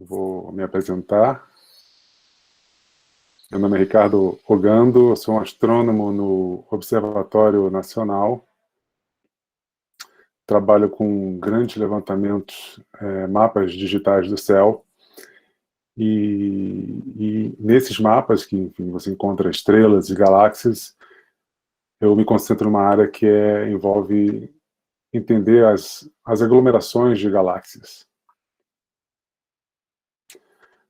Vou me apresentar. Meu nome é Ricardo Ogando, eu sou um astrônomo no Observatório Nacional. Trabalho com grandes levantamentos, mapas digitais do céu. E nesses mapas, que enfim, você encontra estrelas e galáxias, eu me concentro numa área que envolve entender as aglomerações de galáxias.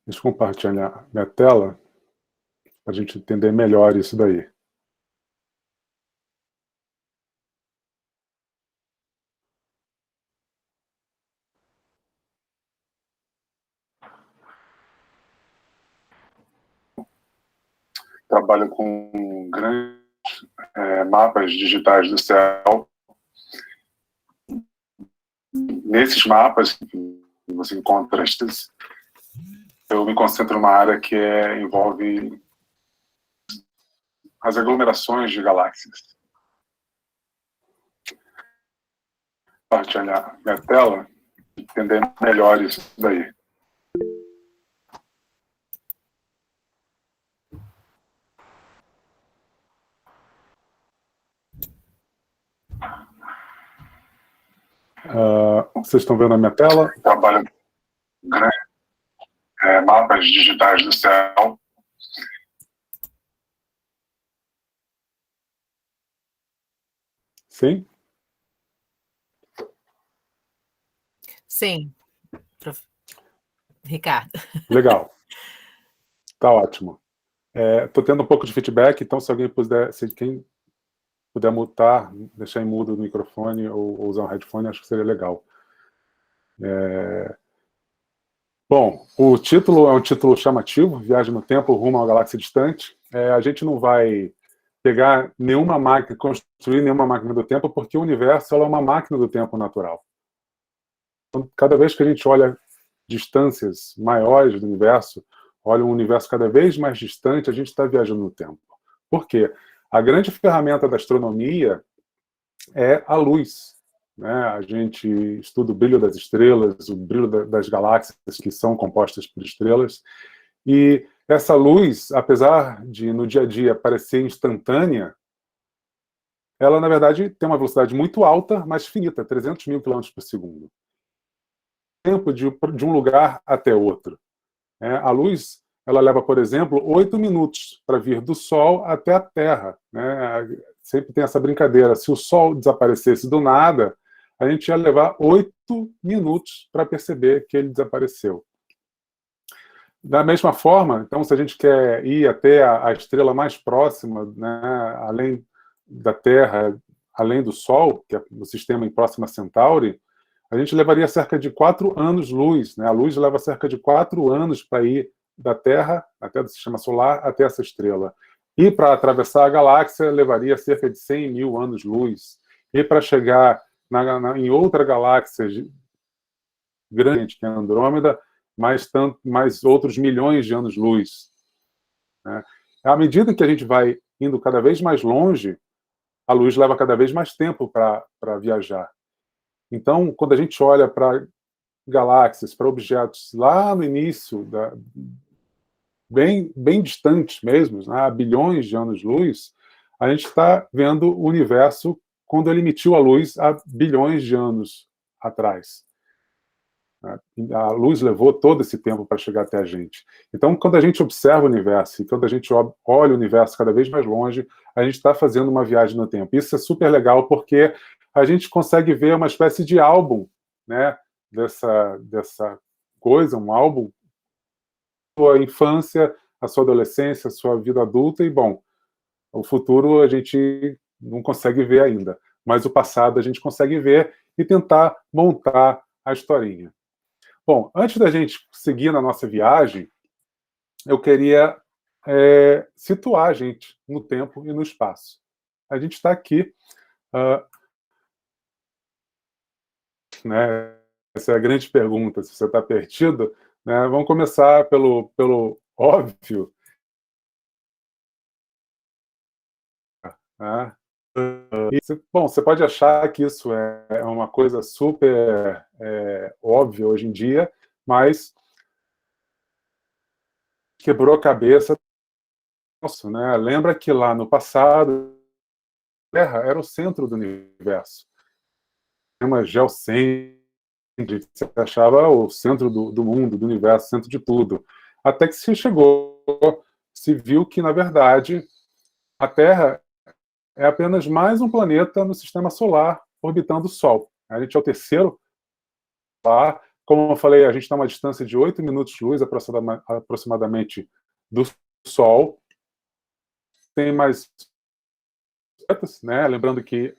Deixa eu compartilhar minha tela para a gente entender melhor isso daí. Trabalho com grandes mapas digitais do céu. Nesses mapas, você encontra estas. Eu me concentro numa área que envolve as aglomerações de galáxias. Compartilhar minha tela e entender melhor isso daí. Vocês estão vendo a minha tela? Trabalho com grandes mapas digitais do céu. Sim? Sim, Ricardo. Legal. Tá ótimo. Estou tendo um pouco de feedback, então se alguém puder, quem puder mutar, deixar em mudo o microfone ou usar um headphone, acho que seria legal. Bom, o título é um título chamativo, Viagem no Tempo rumo a uma galáxia distante. A gente não vai pegar nenhuma máquina, construir nenhuma máquina do tempo, porque o universo é uma máquina do tempo natural. Então, cada vez que a gente olha distâncias maiores do universo, olha um universo cada vez mais distante, a gente está viajando no tempo. Por quê? A grande ferramenta da astronomia é a luz. Né? A gente estuda o brilho das estrelas, o brilho das galáxias que são compostas por estrelas, e essa luz, apesar de no dia a dia parecer instantânea, ela na verdade tem uma velocidade muito alta, mas finita, 300 mil km por segundo. Tempo de um lugar até outro. A luz, ela leva, por exemplo, 8 minutos para vir do Sol até a Terra. Né? Sempre tem essa brincadeira. Se o Sol desaparecesse do nada, a gente ia levar 8 minutos para perceber que ele desapareceu. Da mesma forma, então, se a gente quer ir até a estrela mais próxima, né, além da Terra, além do Sol, que é o sistema em Próxima Centauri, a gente levaria cerca de 4 anos-luz. Né? A luz leva cerca de 4 anos para ir da Terra, até do Sistema Solar, até essa estrela. E para atravessar a galáxia, levaria cerca de 100 mil anos-luz. E para chegar em outra galáxia grande, que é a Andrômeda, mais outros milhões de anos-luz. Né? À medida que a gente vai indo cada vez mais longe, a luz leva cada vez mais tempo para viajar. Então, quando a gente olha para galáxias, para objetos lá no início, bem distantes mesmo, né, há bilhões de anos-luz, a gente está vendo o universo quando ele emitiu a luz há bilhões de anos atrás. A luz levou todo esse tempo para chegar até a gente. Então, quando a gente observa o universo e quando a gente olha o universo cada vez mais longe, a gente está fazendo uma viagem no tempo. Isso é super legal porque a gente consegue ver uma espécie de álbum, né, dessa coisa, um álbum, a sua infância, a sua adolescência, a sua vida adulta, e, bom, o futuro a gente não consegue ver ainda, mas o passado a gente consegue ver e tentar montar a historinha. Bom, antes da gente seguir na nossa viagem, eu queria situar a gente no tempo e no espaço. A gente está aqui, né? Essa é a grande pergunta, se você está perdido. Né? Vamos começar pelo óbvio. Né? Bom, você pode achar que isso é uma coisa super óbvia hoje em dia, mas quebrou a cabeça. Nossa, né? Lembra que lá no passado, a Terra era o centro do universo. Uma geocêntrica, você achava o centro do mundo, do universo, centro de tudo. Até que se chegou, se viu que, na verdade, a Terra é apenas mais um planeta no sistema solar orbitando o Sol. A gente é o terceiro lá. Como eu falei, a gente está a uma distância de 8 minutos-luz aproximadamente do Sol. Tem mais planetas, né? Lembrando que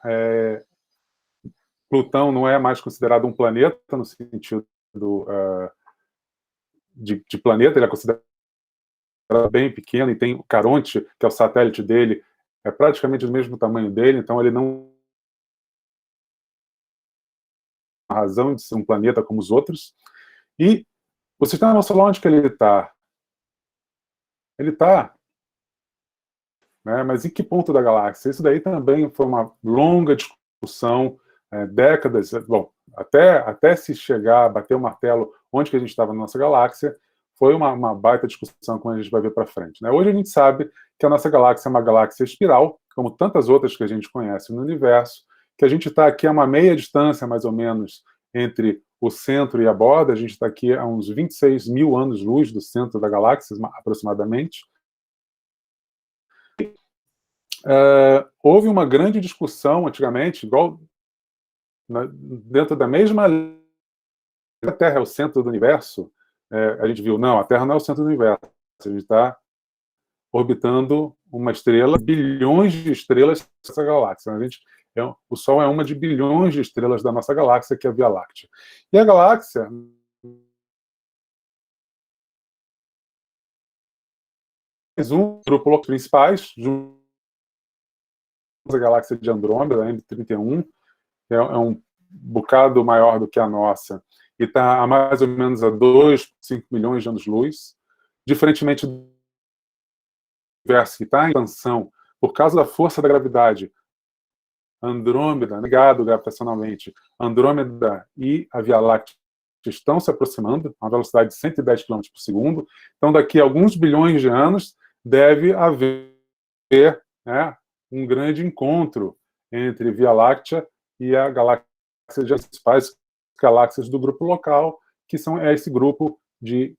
Plutão não é mais considerado um planeta no sentido de planeta, ele é considerado bem pequeno, e tem o Caronte, que é o satélite dele, é praticamente do mesmo tamanho dele, então ele não tem razão de ser um planeta como os outros. E o sistema solar, onde que ele está? Ele está, né, mas em que ponto da galáxia? Isso daí também foi uma longa discussão, décadas, bom, até se chegar a bater o martelo onde que a gente estava na nossa galáxia, foi uma baita discussão, como a gente vai ver para frente. Né? Hoje a gente sabe que a nossa galáxia é uma galáxia espiral, como tantas outras que a gente conhece no universo, que a gente está aqui a uma meia distância, mais ou menos, entre o centro e a borda. A gente está aqui a uns 26 mil anos-luz do centro da galáxia, aproximadamente. Houve uma grande discussão antigamente, igual dentro da mesma a Terra é o centro do universo, a gente viu, não, a Terra não é o centro do universo, a gente está orbitando uma estrela, bilhões de estrelas dessa galáxia. O Sol é uma de bilhões de estrelas da nossa galáxia, que é a Via Láctea. E a galáxia, mais um grupo principais, a galáxia de Andrômeda, a M31, é um bocado maior do que a nossa, e está a mais ou menos a 2,5 milhões de anos-luz, diferentemente do universo que está em expansão por causa da força da gravidade. Andrômeda, ligado gravitacionalmente, Andrômeda e a Via Láctea estão se aproximando a uma velocidade de 110 km por segundo. Então, daqui a alguns bilhões de anos, deve haver, né, um grande encontro entre Via Láctea e a galáxia de as principais galáxias do grupo local, que são esse grupo de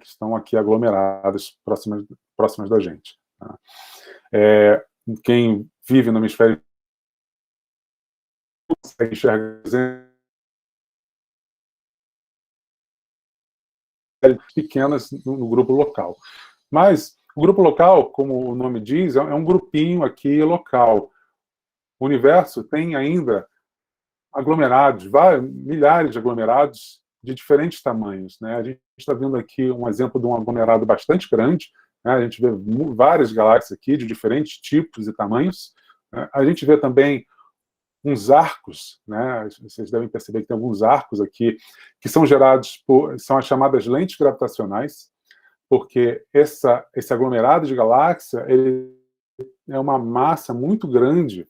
que estão aqui aglomeradas próximas da gente. Tá? Quem vive no hemisfério consegue enxergar pequenas no grupo local. Mas o grupo local, como o nome diz, é um grupinho aqui local. O universo tem ainda aglomerados, milhares de aglomerados de diferentes tamanhos. Né? A gente está vendo aqui um exemplo de um aglomerado bastante grande. Né? A gente vê várias galáxias aqui de diferentes tipos e tamanhos. Né? A gente vê também uns arcos, né? Vocês devem perceber que tem alguns arcos aqui que são gerados são as chamadas lentes gravitacionais, porque esse aglomerado de galáxia ele é uma massa muito grande,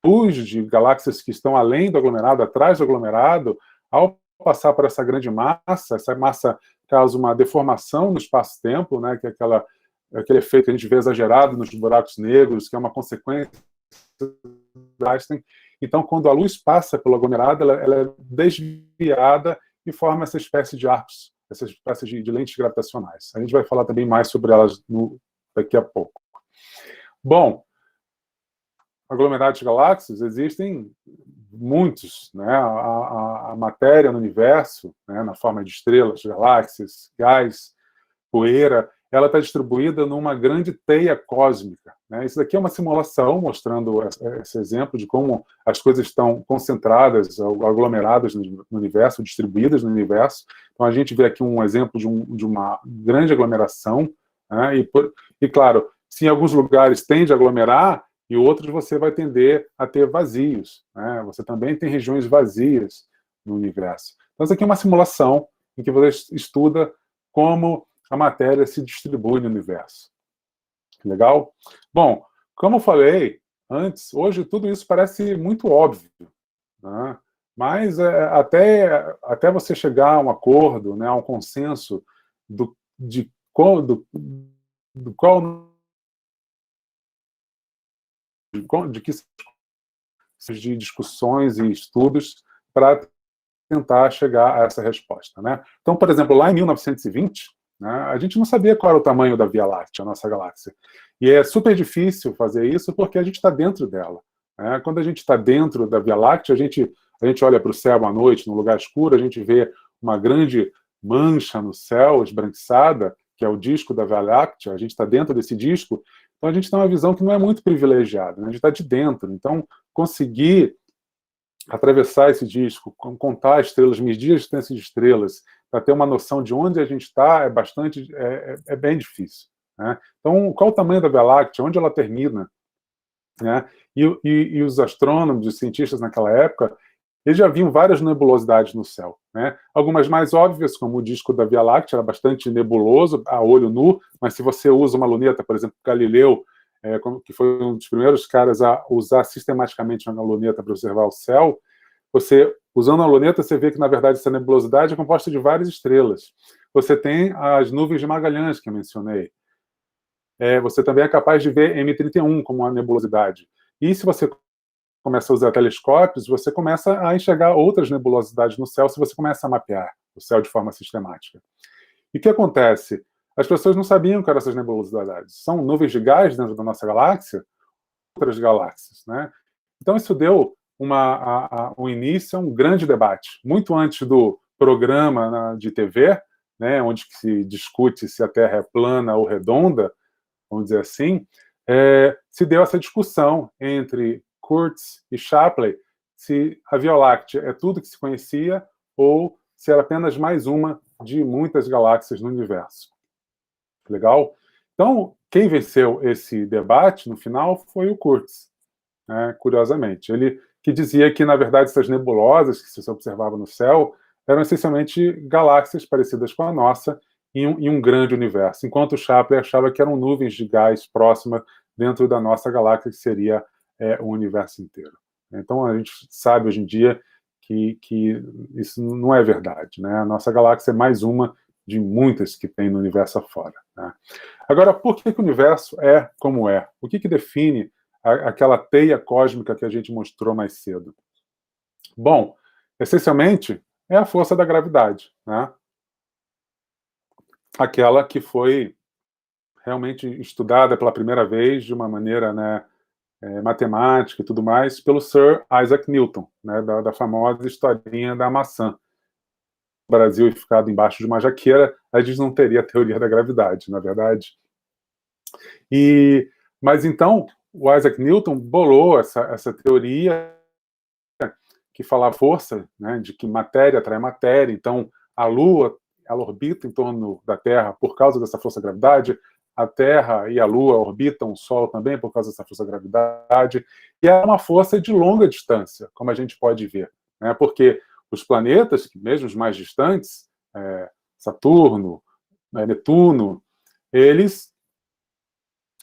luz de galáxias que estão além do aglomerado, atrás do aglomerado, ao passar por essa grande massa, essa massa causa uma deformação no espaço-tempo, né? Que é aquele efeito que a gente vê exagerado nos buracos negros, que é uma consequência de Einstein. Então, quando a luz passa pelo aglomerado, ela é desviada e forma essa espécie de arcos, essa espécie de lentes gravitacionais. A gente vai falar também mais sobre elas daqui a pouco. Bom, aglomerados de galáxias existem muitos, né? A matéria no universo, né, na forma de estrelas, galáxias, gás, poeira, ela está distribuída numa grande teia cósmica. Né? Isso daqui é uma simulação mostrando esse exemplo de como as coisas estão concentradas, aglomeradas no universo, distribuídas no universo. Então, a gente vê aqui um exemplo de uma grande aglomeração. Né? E, claro, se em alguns lugares tende a aglomerar, e outros você vai tender a ter vazios. Né? Você também tem regiões vazias no universo. Então, isso aqui é uma simulação em que você estuda como a matéria se distribui no universo. Legal? Bom, como eu falei antes, hoje tudo isso parece muito óbvio. Né? Mas até você chegar a um acordo, né, a um consenso de qual de que de discussões e estudos para tentar chegar a essa resposta, né? Então, por exemplo, lá em 1920, né, a gente não sabia qual era o tamanho da Via Láctea, a nossa galáxia. E é super difícil fazer isso porque a gente está dentro dela, né? Quando a gente está dentro da Via Láctea, a gente olha para o céu à noite, num lugar escuro, a gente vê uma grande mancha no céu, esbranquiçada, que é o disco da Via Láctea, a gente está dentro desse disco, então a gente tem uma visão que não é muito privilegiada, né? A gente está de dentro, então conseguir atravessar esse disco, contar estrelas, medir a distância de estrelas, para ter uma noção de onde a gente está, é bem difícil, né? Então, qual o tamanho da Via Láctea, onde ela termina, né? E os astrônomos, os cientistas naquela época, eles já viam várias nebulosidades no céu, né? Algumas mais óbvias, como o disco da Via Láctea, era bastante nebuloso, a olho nu, mas se você usa uma luneta, por exemplo, Galileu, que foi um dos primeiros caras a usar sistematicamente uma luneta para observar o céu, você, usando a luneta, você vê que, na verdade, essa nebulosidade é composta de várias estrelas. Você tem as nuvens de Magalhães, que eu mencionei. Você também é capaz de ver M31 como uma nebulosidade. E se você começa a usar telescópios, você começa a enxergar outras nebulosidades no céu se você começa a mapear o céu de forma sistemática. E o que acontece? As pessoas não sabiam que eram essas nebulosidades. São nuvens de gás dentro da nossa galáxia, outras galáxias, né? Então isso deu um início a um grande debate. Muito antes do programa de TV, né, onde se discute se a Terra é plana ou redonda, vamos dizer assim, se deu essa discussão entre Kurtz e Shapley se a Via Láctea é tudo que se conhecia ou se era apenas mais uma de muitas galáxias no universo. Legal? Então, quem venceu esse debate, no final, foi o Kurtz, né, curiosamente. Ele que dizia que, na verdade, essas nebulosas que se observava no céu eram essencialmente galáxias parecidas com a nossa em um grande universo, enquanto o Shapley achava que eram nuvens de gás próximas dentro da nossa galáxia, que seria o universo inteiro. Então, a gente sabe hoje em dia que isso não é verdade, né? A nossa galáxia é mais uma de muitas que tem no universo afora, né? Agora, por que o universo é como é? O que define aquela teia cósmica que a gente mostrou mais cedo? Bom, essencialmente, é a força da gravidade, né? Aquela que foi realmente estudada pela primeira vez de uma maneira, né, matemática e tudo mais, pelo Sir Isaac Newton, né, da famosa historinha da maçã. O Brasil ficado embaixo de uma jaqueira, a gente não teria a teoria da gravidade, na verdade. Mas então, o Isaac Newton bolou essa teoria que fala a força, né, de que matéria atrai matéria, então a Lua ela orbita em torno da Terra por causa dessa força da gravidade, a Terra e a Lua orbitam o Sol também por causa dessa força da gravidade, e é uma força de longa distância, como a gente pode ver, né, porque os planetas, mesmo os mais distantes, Saturno, Netuno, eles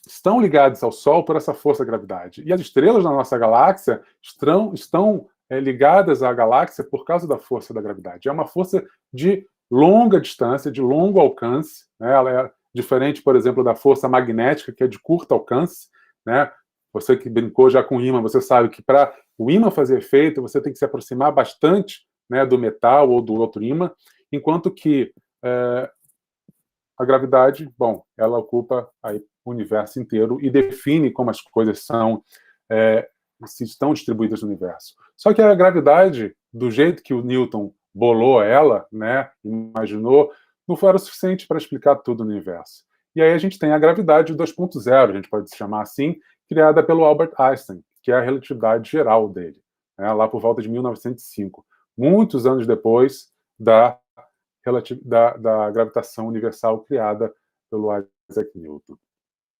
estão ligados ao Sol por essa força da gravidade. E as estrelas da nossa galáxia estão ligadas à galáxia por causa da força da gravidade. É uma força de longa distância, de longo alcance, né? Ela é diferente, por exemplo, da força magnética, que é de curto alcance, né? Você que brincou já com ímã, você sabe que para o ímã fazer efeito, você tem que se aproximar bastante, né, do metal ou do outro ímã, enquanto que a gravidade, bom, ela ocupa aí o universo inteiro e define como as coisas se estão distribuídas no universo. Só que a gravidade, do jeito que o Newton bolou ela, né, imaginou, não foi o suficiente para explicar tudo no universo. E aí a gente tem a gravidade 2.0, a gente pode chamar assim, criada pelo Albert Einstein, que é a relatividade geral dele, né, lá por volta de 1905, muitos anos depois da gravitação universal criada pelo Isaac Newton.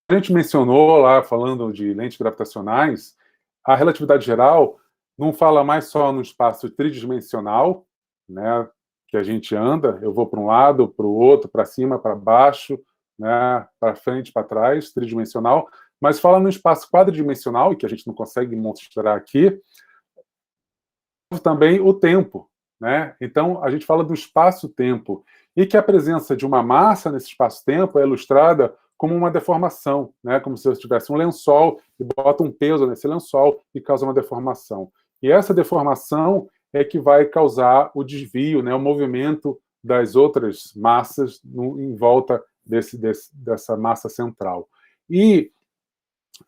A gente mencionou lá, falando de lentes gravitacionais, a relatividade geral não fala mais só no espaço tridimensional, né, que a gente anda, eu vou para um lado, para o outro, para cima, para baixo, né, para frente, para trás, tridimensional, mas fala no espaço quadridimensional, e que a gente não consegue mostrar aqui, também o tempo, né? Então, a gente fala do espaço-tempo, e que a presença de uma massa nesse espaço-tempo é ilustrada como uma deformação, né? Como se eu tivesse um lençol e bota um peso nesse lençol e causa uma deformação. E essa deformação é que vai causar o desvio, né? O movimento das outras massas em volta dessa massa central. E,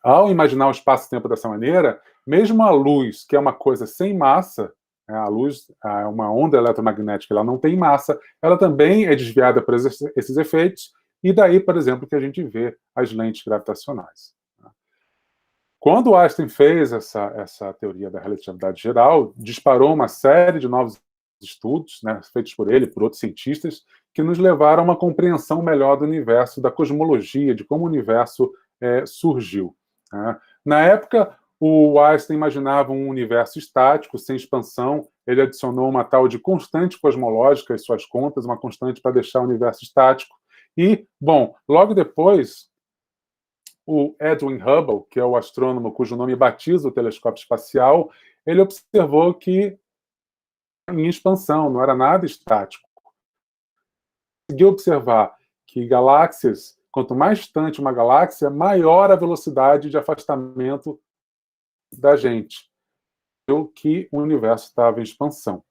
ao imaginar o espaço-tempo dessa maneira, mesmo a luz, que é uma coisa sem massa, a luz é uma onda eletromagnética, ela não tem massa, ela também é desviada por esses efeitos, e daí, por exemplo, que a gente vê as lentes gravitacionais. Quando Einstein fez essa teoria da relatividade geral, disparou uma série de novos estudos, né, feitos por ele, por outros cientistas, que nos levaram a uma compreensão melhor do universo, da cosmologia, de como o universo surgiu. Né? Na época, o Einstein imaginava um universo estático, sem expansão. Ele adicionou uma tal de constante cosmológica às suas contas, uma constante para deixar o universo estático. E, bom, logo depois, o Edwin Hubble, que é o astrônomo cujo nome batiza o telescópio espacial, ele observou que em expansão, não era nada estático. Conseguiu observar que galáxias, quanto mais distante uma galáxia, maior a velocidade de afastamento da gente, que o universo estava em expansão.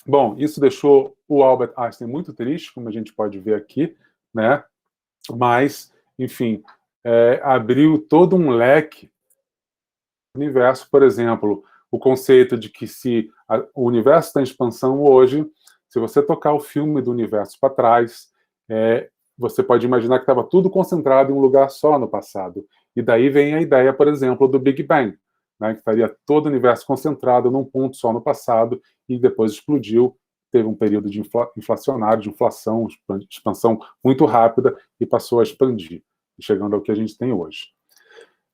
Bom, isso deixou o Albert Einstein muito triste, como a gente pode ver aqui, né? Mas, enfim, abriu todo um leque do universo. Por exemplo, o conceito de que se o universo está em expansão hoje, se você tocar o filme do universo para trás, você pode imaginar que estava tudo concentrado em um lugar só no passado. E daí vem a ideia, por exemplo, do Big Bang, né, que estaria todo o universo concentrado num ponto só no passado e depois explodiu, teve um período de inflacionário, de inflação, expansão muito rápida e passou a expandir, chegando ao que a gente tem hoje.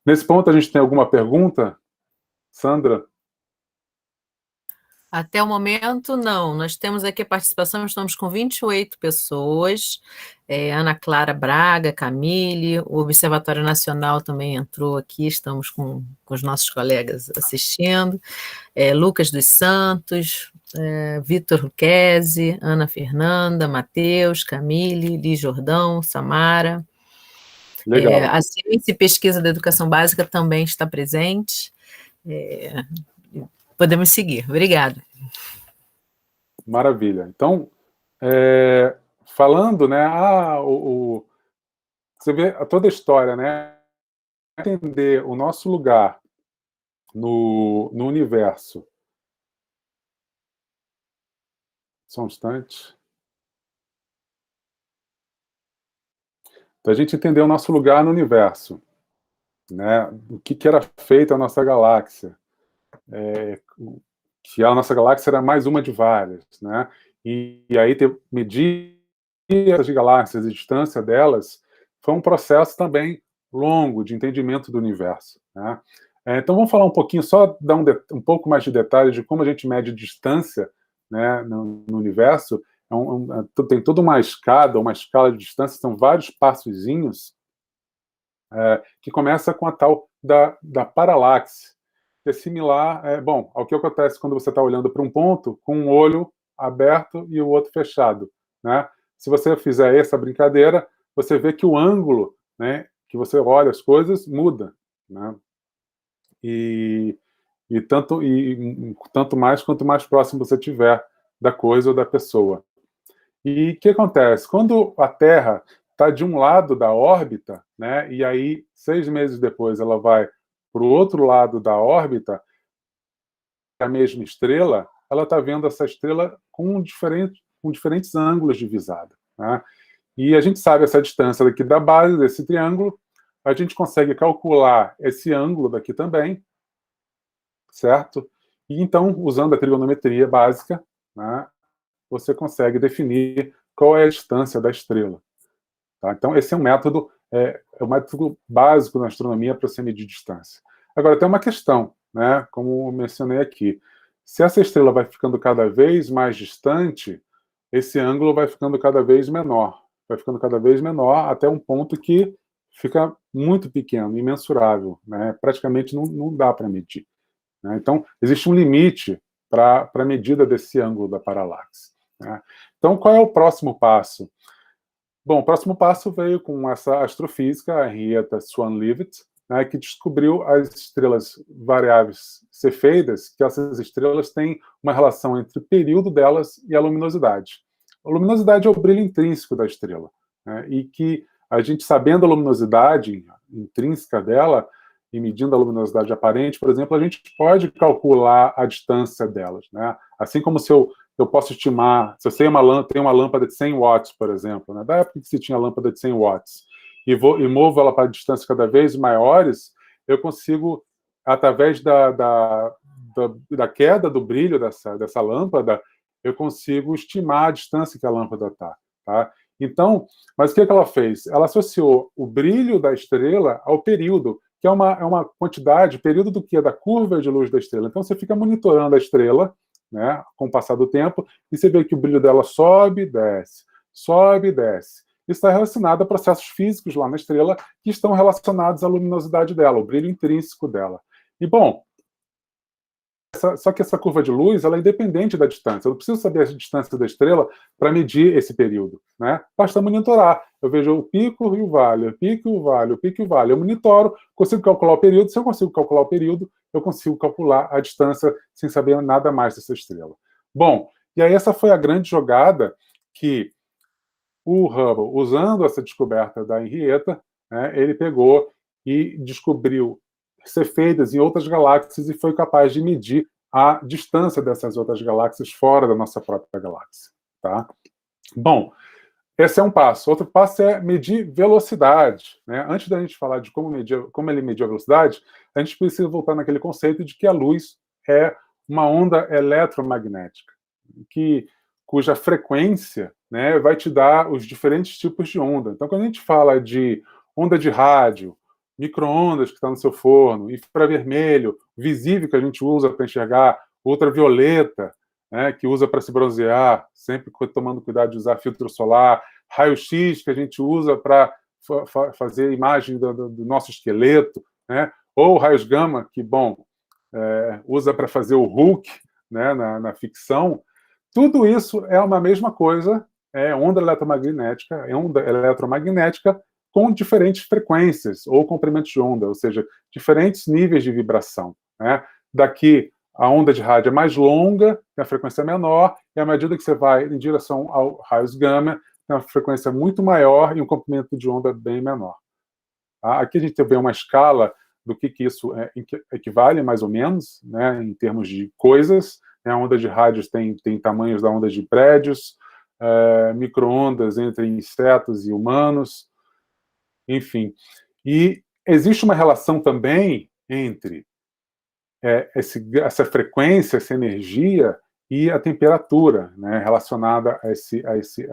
Nesse ponto, a gente tem alguma pergunta? Sandra? Até o momento, não. Nós temos aqui a participação, estamos com 28 pessoas. Ana Clara Braga, Camille, o Observatório Nacional também entrou aqui, estamos com os nossos colegas assistindo. Lucas dos Santos, Vitor Luquezzi, Ana Fernanda, Matheus, Camille, Li Jordão, Samara. Legal. A Ciência e Pesquisa da Educação Básica também está presente. Podemos seguir. Obrigada. Maravilha. Então, falando, né, você vê toda a história, né? Entender o nosso lugar no universo. Só um instante. Para a gente entender o nosso lugar no universo, né? O que era feita a nossa galáxia. Que a nossa galáxia era mais uma de várias, né? E aí medir as galáxias e a distância delas foi um processo também longo de entendimento do universo, né? Então vamos falar um pouquinho, só dar um pouco mais de detalhes de como a gente mede distância, né, no universo. Tem toda uma escala de distância, são vários passozinhos, que começa com a tal da paralaxe, que é similar, bom, ao que acontece quando você está olhando para um ponto com um olho aberto e o outro fechado, né? Se você fizer essa brincadeira, você vê que o ângulo, né, que você olha as coisas muda, né? E tanto mais quanto mais próximo você estiver da coisa ou da pessoa. E o que acontece? Quando a Terra está de um lado da órbita, né, e aí 6 meses depois ela vai para o outro lado da órbita, a mesma estrela, ela está vendo essa estrela com diferentes ângulos de visada, né? E a gente sabe essa distância daqui da base desse triângulo, a gente consegue calcular esse ângulo daqui também, certo? E então, usando a trigonometria básica, né, você consegue definir qual é a distância da estrela. Tá? Então, esse é um método, um método básico na astronomia para você medir distância. Agora, tem uma questão, né, como eu mencionei aqui. Se essa estrela vai ficando cada vez mais distante, esse ângulo vai ficando cada vez menor. Vai ficando cada vez menor até um ponto que fica muito pequeno, imensurável, né? Praticamente não dá para medir, né? Então, existe um limite para a medida desse ângulo da paralaxe, né? Então, qual é o próximo passo? Bom, o próximo passo veio com essa astrofísica, a Henrietta Swan-Leavitt, né, que descobriu as estrelas variáveis cefeidas, que essas estrelas têm uma relação entre o período delas e a luminosidade. A luminosidade é o brilho intrínseco da estrela, né, e que a gente, sabendo a luminosidade intrínseca dela, e medindo a luminosidade aparente, por exemplo, a gente pode calcular a distância delas, né? Assim como se eu posso estimar, se eu tenho uma lâmpada de 100 watts, por exemplo, né? Da época que se tinha lâmpada de 100 watts, e movo ela para distâncias cada vez maiores, eu consigo, através da queda do brilho dessa lâmpada, eu consigo estimar a distância que a lâmpada está. Tá? Então, mas o que ela fez? Ela associou o brilho da estrela ao período, que é uma quantidade, período do que? Da curva de luz da estrela. Então, você fica monitorando a estrela, né, com o passar do tempo, e você vê que o brilho dela sobe e desce, sobe e desce. Isso está relacionado a processos físicos lá na estrela que estão relacionados à luminosidade dela, o brilho intrínseco dela. E, bom, só que essa curva de luz ela é independente da distância. Eu não preciso saber a distância da estrela para medir esse período, né? Basta monitorar. Eu vejo o pico e o vale, o pico e o vale, o pico e o vale. Eu monitoro, consigo calcular o período. Se eu consigo calcular o período, eu consigo calcular a distância sem saber nada mais dessa estrela. Bom, e aí essa foi a grande jogada que o Hubble, usando essa descoberta da Henrietta, né, ele pegou e descobriu cefeidas em outras galáxias e foi capaz de medir a distância dessas outras galáxias fora da nossa própria galáxia. Tá? Bom, esse é um passo. Outro passo é medir velocidade, né? Antes da gente falar de como ele mediu a velocidade, a gente precisa voltar naquele conceito de que a luz é uma onda eletromagnética, cuja frequência, né, vai te dar os diferentes tipos de onda. Então, quando a gente fala de onda de rádio, micro-ondas que está no seu forno, infravermelho, visível que a gente usa para enxergar, ultravioleta, né, que usa para se bronzear, sempre tomando cuidado de usar filtro solar, raio-x que a gente usa para fazer imagem do nosso esqueleto, né, ou raios gama, que, bom, usa para fazer o Hulk, né, na ficção. Tudo isso é uma mesma coisa, é onda eletromagnética com diferentes frequências ou comprimentos de onda, ou seja, diferentes níveis de vibração, né? Daqui, a onda de rádio é mais longa, tem a frequência menor, e à medida que você vai em direção ao raios gama, tem uma frequência muito maior e um comprimento de onda bem menor. Tá? Aqui a gente vê uma escala do que isso equivale, mais ou menos, né, em termos de coisas. A onda de rádios tem tamanhos da onda de prédios, micro-ondas entre insetos e humanos, enfim. E existe uma relação também entre essa frequência, essa energia e a temperatura, né, relacionada a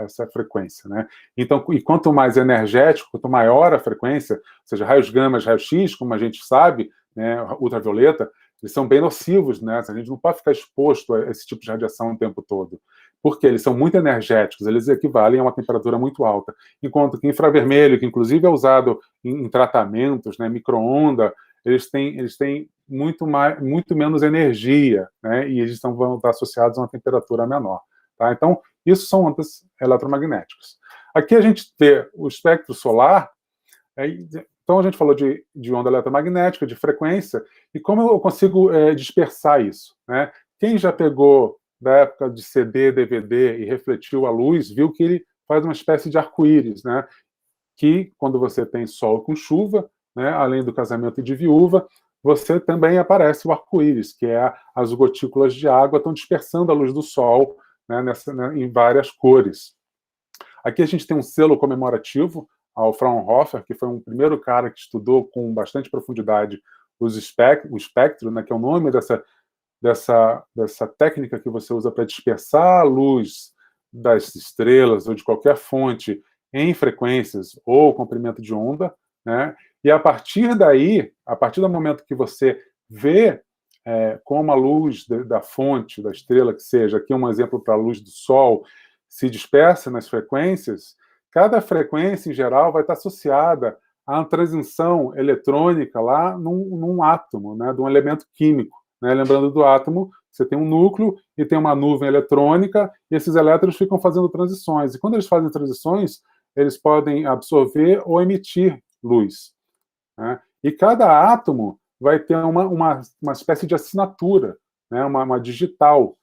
essa frequência, né? Então, e quanto mais energético, quanto maior a frequência, ou seja, raios gama, raios X, como a gente sabe, né, ultravioleta, eles são bem nocivos, né? A gente não pode ficar exposto a esse tipo de radiação o tempo todo, porque eles são muito energéticos, eles equivalem a uma temperatura muito alta, enquanto que infravermelho, que inclusive é usado em tratamentos, né, micro-onda, eles têm muito menos energia, né, e eles vão estar associados a uma temperatura menor. Tá? Então, isso são ondas eletromagnéticas. Aqui a gente vê o espectro solar. Então, a gente falou de onda eletromagnética, de frequência, e como eu consigo dispersar isso? Né? Quem já pegou da época de CD, DVD e refletiu a luz, viu que ele faz uma espécie de arco-íris, né? Que, quando você tem sol com chuva, né, além do casamento de viúva, você também aparece o arco-íris, que é as gotículas de água estão dispersando a luz do sol, né, em várias cores. Aqui a gente tem um selo comemorativo ao Fraunhofer, que foi um primeiro cara que estudou com bastante profundidade o espectro, né, que é o nome dessa técnica que você usa para dispersar a luz das estrelas ou de qualquer fonte em frequências ou comprimento de onda, né? E a partir daí, a partir do momento que você vê como a luz da fonte, da estrela que seja, aqui um exemplo para a luz do Sol, se dispersa nas frequências, cada frequência, em geral, vai estar associada a uma transição eletrônica lá num átomo, né, de um elemento químico. Né? Lembrando do átomo, Você tem um núcleo e tem uma nuvem eletrônica, e esses elétrons ficam fazendo transições. E quando eles fazem transições, eles podem absorver ou emitir luz, né? E cada átomo vai ter uma espécie de assinatura, né? Uma digital,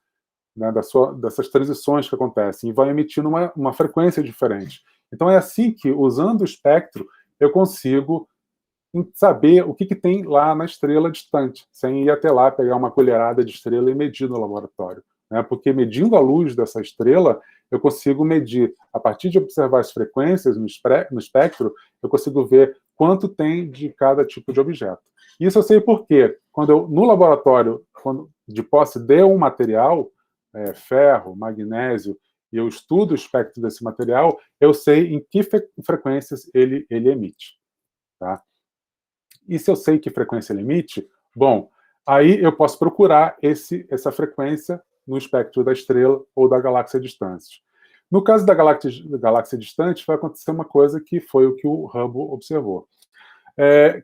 né? Dessas transições que acontecem, e vai emitindo uma frequência diferente. Então é assim que, usando o espectro, eu consigo saber o que tem lá na estrela distante, sem ir até lá pegar uma colherada de estrela e medir no laboratório, né? Porque medindo a luz dessa estrela, eu consigo medir, a partir de observar as frequências no espectro, eu consigo ver quanto tem de cada tipo de objeto. Isso eu sei porque, no laboratório, de posse de um material, ferro, magnésio, e eu estudo o espectro desse material, eu sei em que frequências ele emite. Tá? E se eu sei que frequência ele emite, bom, aí eu posso procurar essa frequência no espectro da estrela ou da galáxia distante. No caso da galáxia distante, vai acontecer uma coisa que foi o que o Hubble observou,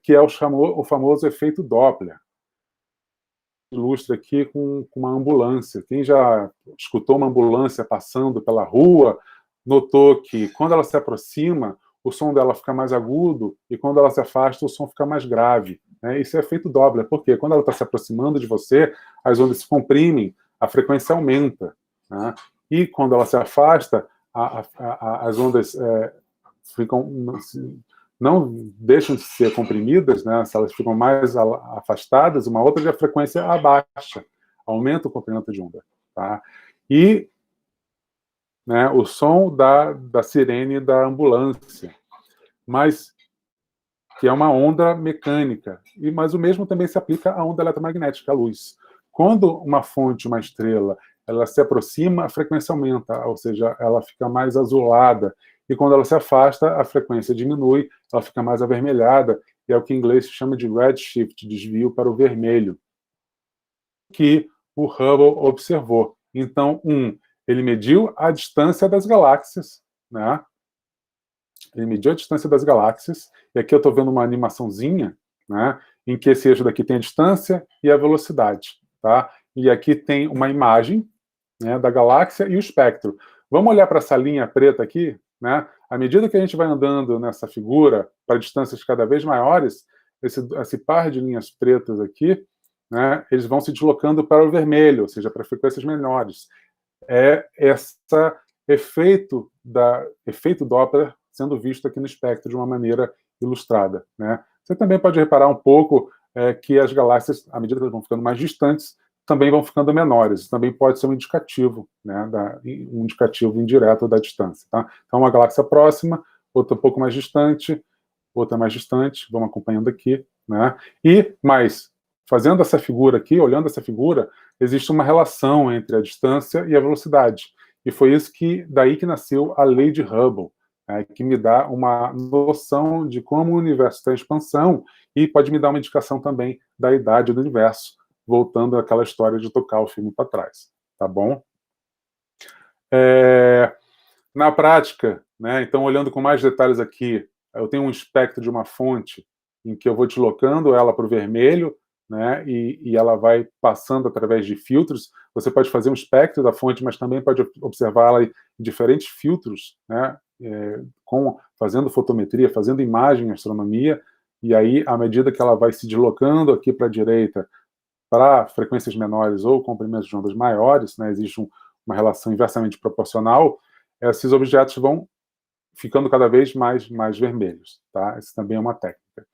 que é o famoso efeito Doppler. Ilustra aqui com uma ambulância. Quem já escutou uma ambulância passando pela rua, notou que quando ela se aproxima, o som dela fica mais agudo, e quando ela se afasta, o som fica mais grave, né? Isso é efeito Doppler, porque quando ela está se aproximando de você, as ondas se comprimem, a frequência aumenta, né? E quando ela se afasta, as ondas ficam, não deixam de ser comprimidas, né? Se elas ficam mais afastadas, uma outra a frequência abaixa, aumenta o comprimento de onda. Tá? E, né, o som da sirene da ambulância, mas que é uma onda mecânica, mas o mesmo também se aplica à onda eletromagnética, à luz. Quando uma fonte, uma estrela, ela se aproxima, a frequência aumenta, ou seja, ela fica mais azulada, e quando ela se afasta, a frequência diminui, ela fica mais avermelhada, e é o que em inglês se chama de redshift, desvio para o vermelho, que o Hubble observou. Então, ele mediu a distância das galáxias, né? Ele mediu a distância das galáxias, e aqui eu estou vendo uma animaçãozinha, né, em que esse eixo daqui tem a distância e a velocidade. Tá? E aqui tem uma imagem, né, da galáxia e o espectro. Vamos olhar para essa linha preta aqui? Né? À medida que a gente vai andando nessa figura para distâncias cada vez maiores, esse par de linhas pretas aqui, né, eles vão se deslocando para o vermelho, ou seja, para frequências menores. É esse efeito Doppler sendo visto aqui no espectro de uma maneira ilustrada, né? Você também pode reparar um pouco que as galáxias, à medida que elas vão ficando mais distantes, também vão ficando menores. Isso também pode ser um indicativo, né, um indicativo indireto da distância. Tá? Então, uma galáxia próxima, outra um pouco mais distante, outra mais distante, vamos acompanhando aqui. Né? Mas, fazendo essa figura aqui, olhando essa figura, existe uma relação entre a distância e a velocidade. E foi daí que nasceu a lei de Hubble, que me dá uma noção de como o universo está em expansão e pode me dar uma indicação também da idade do universo, voltando àquela história de tocar o filme para trás. Tá bom? Na prática, né, então, olhando com mais detalhes aqui, eu tenho um espectro de uma fonte em que eu vou deslocando ela para o vermelho, né, e ela vai passando através de filtros. Você pode fazer um espectro da fonte, mas também pode observá-la em diferentes filtros, né, fazendo fotometria, fazendo imagem em astronomia, e aí, à medida que ela vai se deslocando aqui para a direita, para frequências menores ou comprimentos de ondas maiores, né, existe uma relação inversamente proporcional, esses objetos vão ficando cada vez mais vermelhos. Tá? Isso também é uma técnica.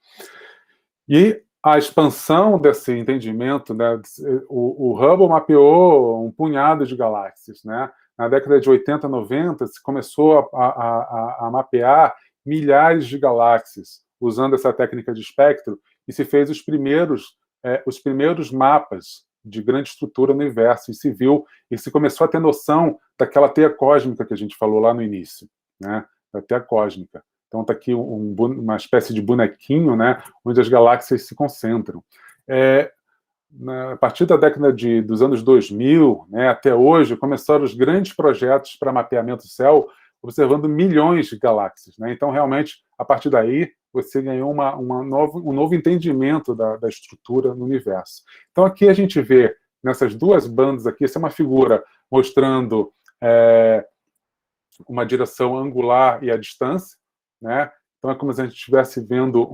E a expansão desse entendimento, né, o Hubble mapeou um punhado de galáxias. Né? Na década de 80, 90, se começou a mapear milhares de galáxias usando essa técnica de espectro, e se fez os primeiros mapas de grande estrutura no universo, e se começou a ter noção daquela teia cósmica que a gente falou lá no início, né? Da teia cósmica. Então está aqui uma espécie de bonequinho, né, onde as galáxias se concentram. A partir da década dos anos 2000, né, até hoje, começaram os grandes projetos para mapeamento do céu, observando milhões de galáxias. Né? Então, realmente, a partir daí, você ganhou um novo entendimento da estrutura no universo. Então, aqui a gente vê nessas duas bandas aqui, essa é uma figura mostrando uma direção angular e a distância, né? Então é como se a gente estivesse vendo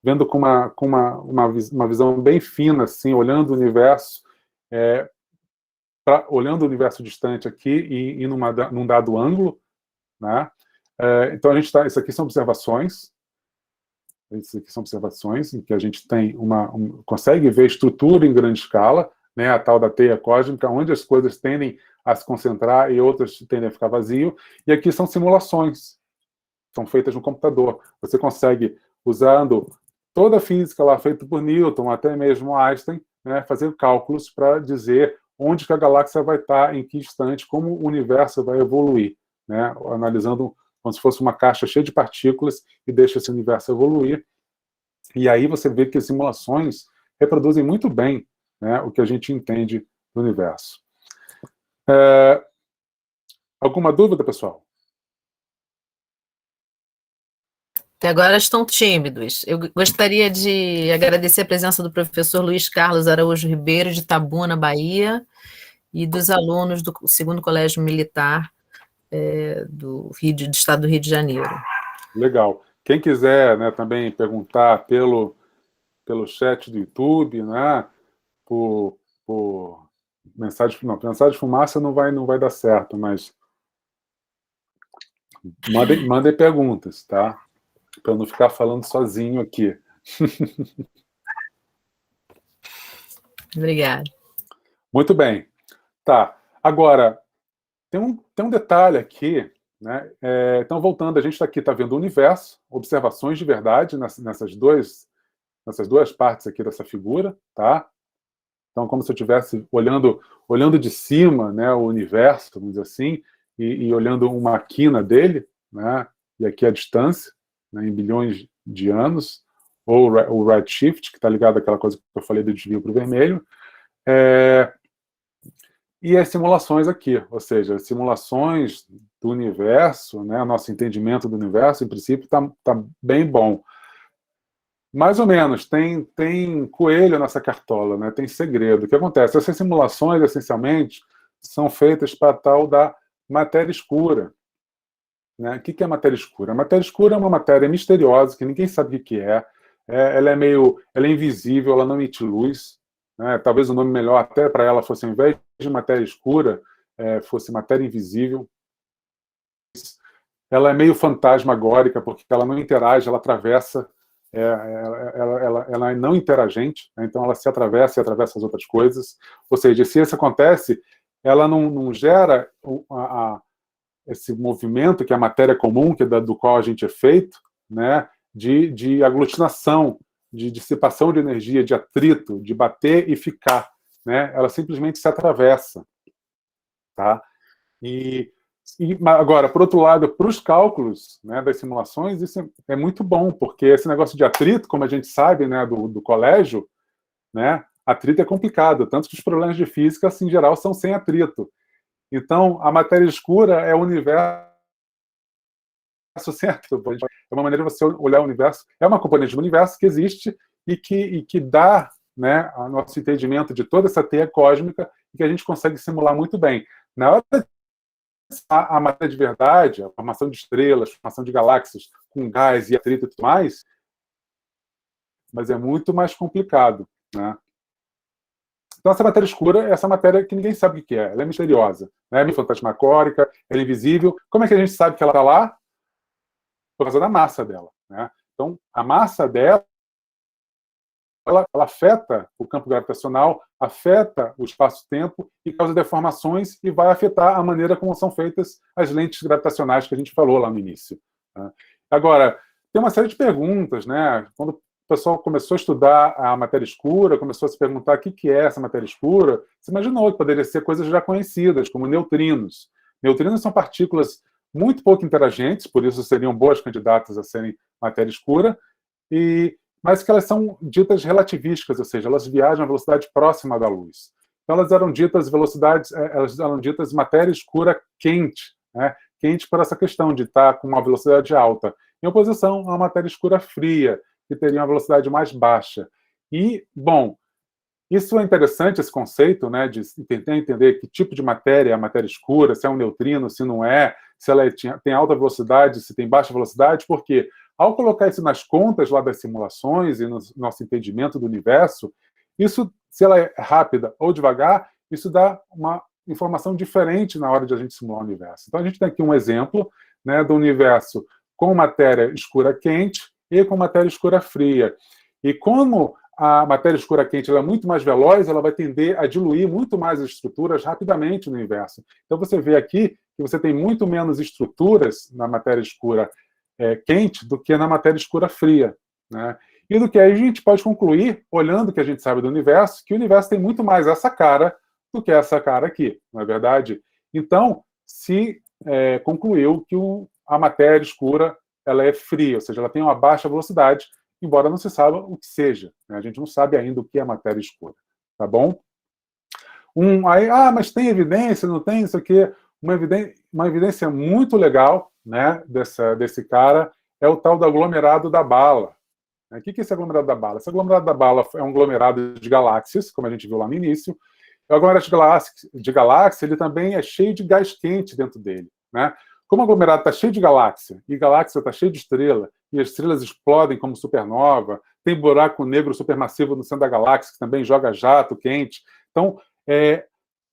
vendo com uma visão bem fina, assim, olhando o universo, olhando o universo distante aqui e num dado ângulo, né? Então isso aqui são observações. Isso aqui são observações em que a gente tem consegue ver estrutura em grande escala, né? A tal da teia cósmica, onde as coisas tendem a se concentrar e outras tendem a ficar vazio. E aqui são simulações, são feitas no computador. Você consegue, usando toda a física lá feita por Newton, até mesmo Einstein, né, fazer cálculos para dizer onde que a galáxia vai estar, em que instante, como o universo vai evoluir, né, analisando como se fosse uma caixa cheia de partículas e deixa esse universo evoluir. E aí você vê que as simulações reproduzem muito bem, né, o que a gente entende do universo. Alguma dúvida, pessoal? Até agora estão tímidos. Eu gostaria de agradecer a presença do professor Luiz Carlos Araújo Ribeiro, de Itabuna, Bahia, e dos alunos do 2º Colégio Militar do Estado do Rio de Janeiro. Legal. Quem quiser, né, também perguntar pelo chat do YouTube, né, por mensagem de fumaça não vai dar certo, mas mandem perguntas, tá? Para eu não ficar falando sozinho aqui. Obrigada. Muito bem. Tá. Agora, tem um detalhe aqui, né? Então, voltando, a gente está vendo o universo, observações de verdade nessas duas partes aqui dessa figura, tá? Então, como se eu estivesse olhando de cima, né, o universo, vamos dizer assim, e olhando uma quina dele, né? E aqui a distância, né, em bilhões de anos, ou o redshift, que está ligado àquela coisa que eu falei do desvio para o vermelho, e as simulações aqui, ou seja, as simulações do universo, né, nosso entendimento do universo, em princípio, está bem bom. Mais ou menos, tem coelho nessa cartola, né, tem segredo. O que acontece? Essas simulações, essencialmente, são feitas para a tal da matéria escura. Né? O que é matéria escura? A matéria escura é uma matéria misteriosa, que ninguém sabe o que é. Ela é invisível, ela não emite luz. Né? Talvez o nome melhor até para ela fosse, ao invés de matéria escura, fosse matéria invisível. Ela é meio fantasmagórica, porque ela não interage, ela atravessa, ela é não interagente, né? Então ela se atravessa e atravessa as outras coisas. Ou seja, se isso acontece, ela não gera esse movimento que é a matéria comum, do qual a gente é feito, né, de aglutinação, de dissipação de energia, de atrito, de bater e ficar. Né? Ela simplesmente se atravessa. Tá? Agora, por outro lado, para os cálculos, né, das simulações, isso é muito bom, porque esse negócio de atrito, como a gente sabe, né, do colégio, né, atrito é complicado, tanto que os problemas de física, assim, em geral, são sem atrito. Então, a matéria escura é o universo sem atrito. É uma maneira de você olhar o universo. É uma componente do universo que existe e que dá, né, ao nosso entendimento de toda essa teia cósmica e que a gente consegue simular muito bem. Na hora a matéria de verdade, a formação de estrelas, a formação de galáxias com gás e atrito e tudo mais, mas é muito mais complicado. Né? Então, essa matéria escura é essa matéria que ninguém sabe o que é. Ela é misteriosa, né? É fantasmagórica, ela é invisível. Como é que a gente sabe que ela está lá? Por causa da massa dela. Né? Então, a massa dela ela afeta o campo gravitacional, afeta o espaço-tempo e causa deformações e vai afetar a maneira como são feitas as lentes gravitacionais que a gente falou lá no início. Né? Agora, tem uma série de perguntas. Né? Quando o pessoal começou a estudar a matéria escura, começou a se perguntar o que é essa matéria escura, se imaginou que poderia ser coisas já conhecidas, como neutrinos. Neutrinos são partículas muito pouco interagentes, por isso seriam boas candidatas a serem matéria escura, mas que elas são ditas relativísticas, ou seja, elas viajam a velocidade próxima da luz. Então elas eram ditas matéria escura quente, né? Quente por essa questão de estar com uma velocidade alta, em oposição à matéria escura fria, que teria uma velocidade mais baixa. E, bom, Isso é interessante, esse conceito, né, de tentar entender que tipo de matéria é a matéria escura, se é um neutrino, se não é, se ela tem alta velocidade, se tem baixa velocidade, porque ao colocar isso nas contas lá das simulações e no nosso entendimento do universo, isso, se ela é rápida ou devagar, isso dá uma informação diferente na hora de a gente simular o universo. Então, a gente tem aqui um exemplo, né, do universo com matéria escura quente e com matéria escura fria. E como a matéria escura quente ela é muito mais veloz, ela vai tender a diluir muito mais as estruturas rapidamente no universo. Então, você vê aqui que você tem muito menos estruturas na matéria escura quente do que na matéria escura fria, né? E do que aí a gente pode concluir, olhando o que a gente sabe do universo, que o universo tem muito mais essa cara do que essa cara aqui, não é verdade? Então, se concluiu que a matéria escura ela é fria, ou seja, ela tem uma baixa velocidade, embora não se saiba o que seja, né? A gente não sabe ainda o que é matéria escura, tá bom? Mas tem evidência, não tem isso aqui? Uma evidência muito legal, né, desse cara é o tal do aglomerado da bala. O que é esse aglomerado da bala? Esse aglomerado da bala é um aglomerado de galáxias, como a gente viu lá no início. O aglomerado de galáxia ele também é cheio de gás quente dentro dele, né? Como o aglomerado está cheio de galáxia, e galáxia está cheio de estrela, e as estrelas explodem como supernova, tem buraco negro supermassivo no centro da galáxia, que também joga jato quente. Então,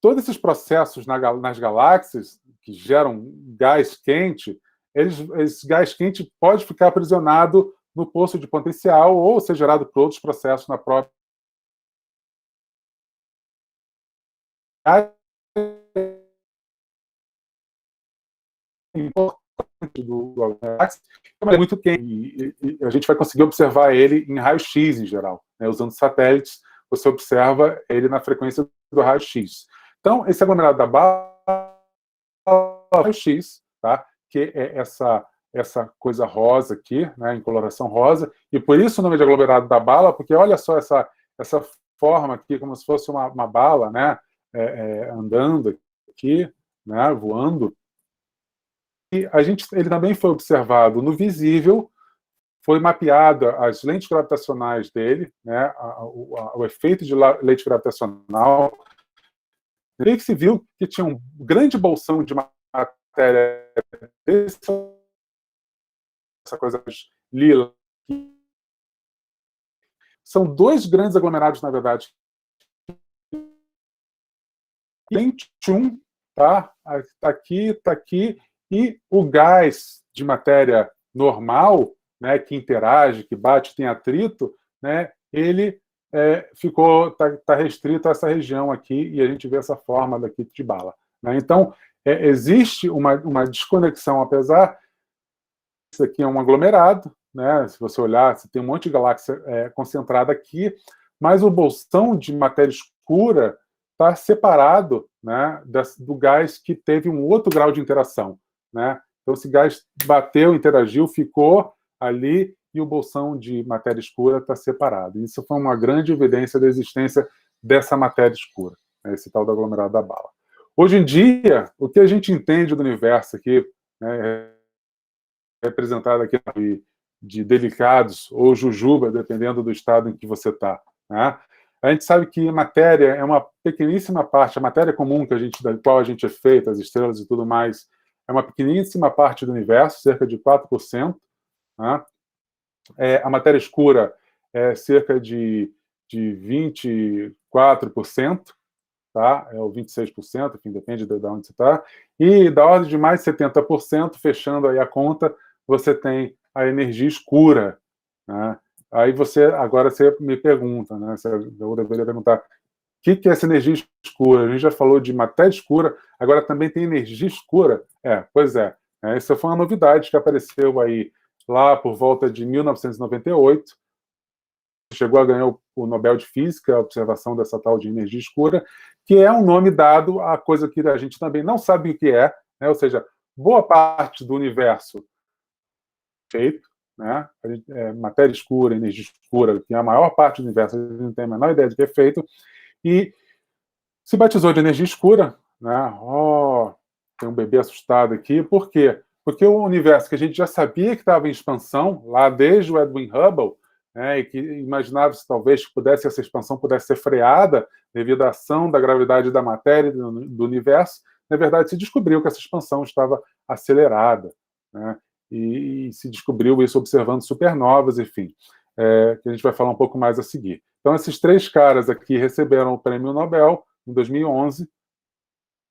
todos esses processos nas galáxias, que geram gás quente, esse gás quente pode ficar aprisionado no poço de potencial ou ser gerado por outros processos na própria importante do galáxia, é muito quente, e a gente vai conseguir observar ele em raio-x em geral, né? Usando satélites, você observa ele na frequência do raio-x. Então, esse aglomerado da bala é raio-x, tá? Que é essa coisa rosa aqui, né, em coloração rosa, e por isso o nome de aglomerado da bala, porque olha só essa forma aqui, como se fosse uma bala, né, andando aqui, né, voando. E ele também foi observado no visível, foi mapeado as lentes gravitacionais dele, né, o efeito de lente gravitacional, e aí que se viu que tinha um grande bolsão de matéria, essa coisa lila. São dois grandes aglomerados, na verdade. Lente 1, tá? Está aqui, e o gás de matéria normal, né, que interage, que bate, tem atrito, né, ele está restrito a essa região aqui, e a gente vê essa forma daqui de bala, né? Então, existe uma desconexão, apesar isso aqui é um aglomerado, né? Se você olhar, você tem um monte de galáxia concentrada aqui, mas o bolsão de matéria escura está separado, né, do gás que teve um outro grau de interação, né? Então, esse gás bateu, interagiu, ficou ali, e o bolsão de matéria escura está separado. Isso foi uma grande evidência da existência dessa matéria escura, né, esse tal do aglomerado da bala. Hoje em dia, o que a gente entende do universo aqui, né, representado aqui de delicados ou jujuba, dependendo do estado em que você está, né? A gente sabe que matéria é uma pequeníssima parte, a matéria comum da qual a gente é feito, as estrelas e tudo mais, é uma pequeníssima parte do universo, cerca de 4%. Né? A matéria escura é cerca de 24%, tá? Ou 26%, enfim, depende de onde você está. E da ordem de mais de 70%, fechando aí a conta, você tem a energia escura, né? Aí agora você me pergunta, né? Eu deveria perguntar, o que é essa energia escura? A gente já falou de matéria escura, agora também tem energia escura? Pois é. Essa foi uma novidade que apareceu aí lá por volta de 1998. Chegou a ganhar o Nobel de Física, a observação dessa tal de energia escura, que é um nome dado a coisa que a gente também não sabe o que é, né? Ou seja, boa parte do universo feito, né? Matéria escura, energia escura, que é a maior parte do universo, a gente não tem a menor ideia de que é feito, e se batizou de energia escura, né? Tem um bebê assustado aqui, por quê? Porque o universo que a gente já sabia que estava em expansão, lá desde o Edwin Hubble, né, e que imaginava-se talvez que essa expansão pudesse ser freada devido à ação da gravidade da matéria do universo. Na verdade, se descobriu que essa expansão estava acelerada, né, e se descobriu isso observando supernovas, enfim, que a gente vai falar um pouco mais a seguir. Então, esses três caras aqui receberam o Prêmio Nobel em 2011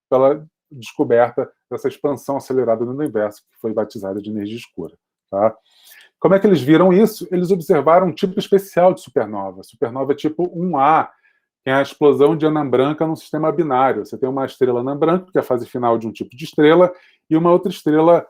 pela descoberta dessa expansão acelerada do universo, que foi batizada de energia escura. Tá? Como é que eles viram isso? Eles observaram um tipo especial de supernova, supernova tipo 1A, que é a explosão de anã branca num sistema binário. Você tem uma estrela anã branca, que é a fase final de um tipo de estrela, e uma outra estrela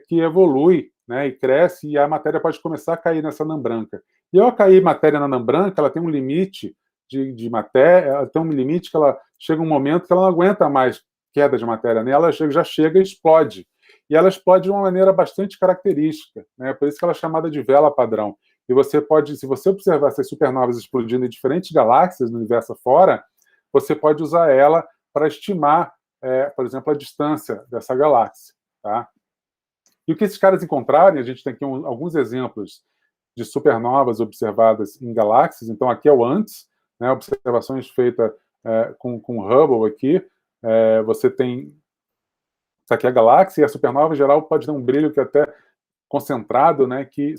que evolui, né, e cresce, e a matéria pode começar a cair nessa anã branca. E ao cair matéria na anã branca, ela tem um limite de matéria, ela tem um limite que ela chega um momento que ela não aguenta mais queda de matéria nela, já chega e explode. E ela explode de uma maneira bastante característica, né? Por isso que ela é chamada de vela padrão. E você pode, se você observar essas supernovas explodindo em diferentes galáxias no universo afora, você pode usar ela para estimar, por exemplo, a distância dessa galáxia. Tá? E o que esses caras encontraram, a gente tem aqui alguns exemplos de supernovas observadas em galáxias. Então, aqui é o ANTS, né, observações feitas com Hubble aqui. Você tem... Isso aqui é a galáxia, e a supernova, em geral, pode ter um brilho que é até concentrado, né, que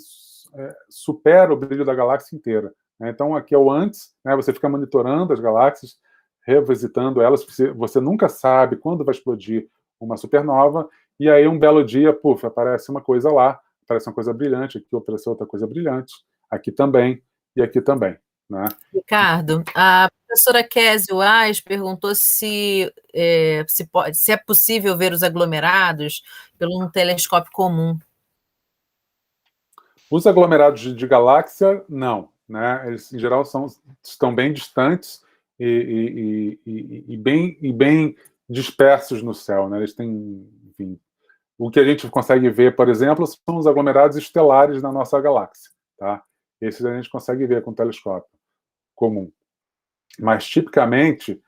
supera o brilho da galáxia inteira. Então, aqui é o antes, né, você fica monitorando as galáxias, revisitando elas, você nunca sabe quando vai explodir uma supernova, e aí um belo dia, puf, aparece uma coisa lá, aparece uma coisa brilhante, aqui apareceu outra coisa brilhante, aqui também, e aqui também. Né? Ricardo, a professora Kézia Wais perguntou se é possível ver os aglomerados pelo um telescópio comum. Os aglomerados de galáxia, não. Né? Eles, em geral, estão bem distantes e bem dispersos no céu. Né? Eles têm, enfim, o que a gente consegue ver, por exemplo, são os aglomerados estelares na nossa galáxia. Tá? Esses a gente consegue ver com o telescópio comum. Mas, tipicamente,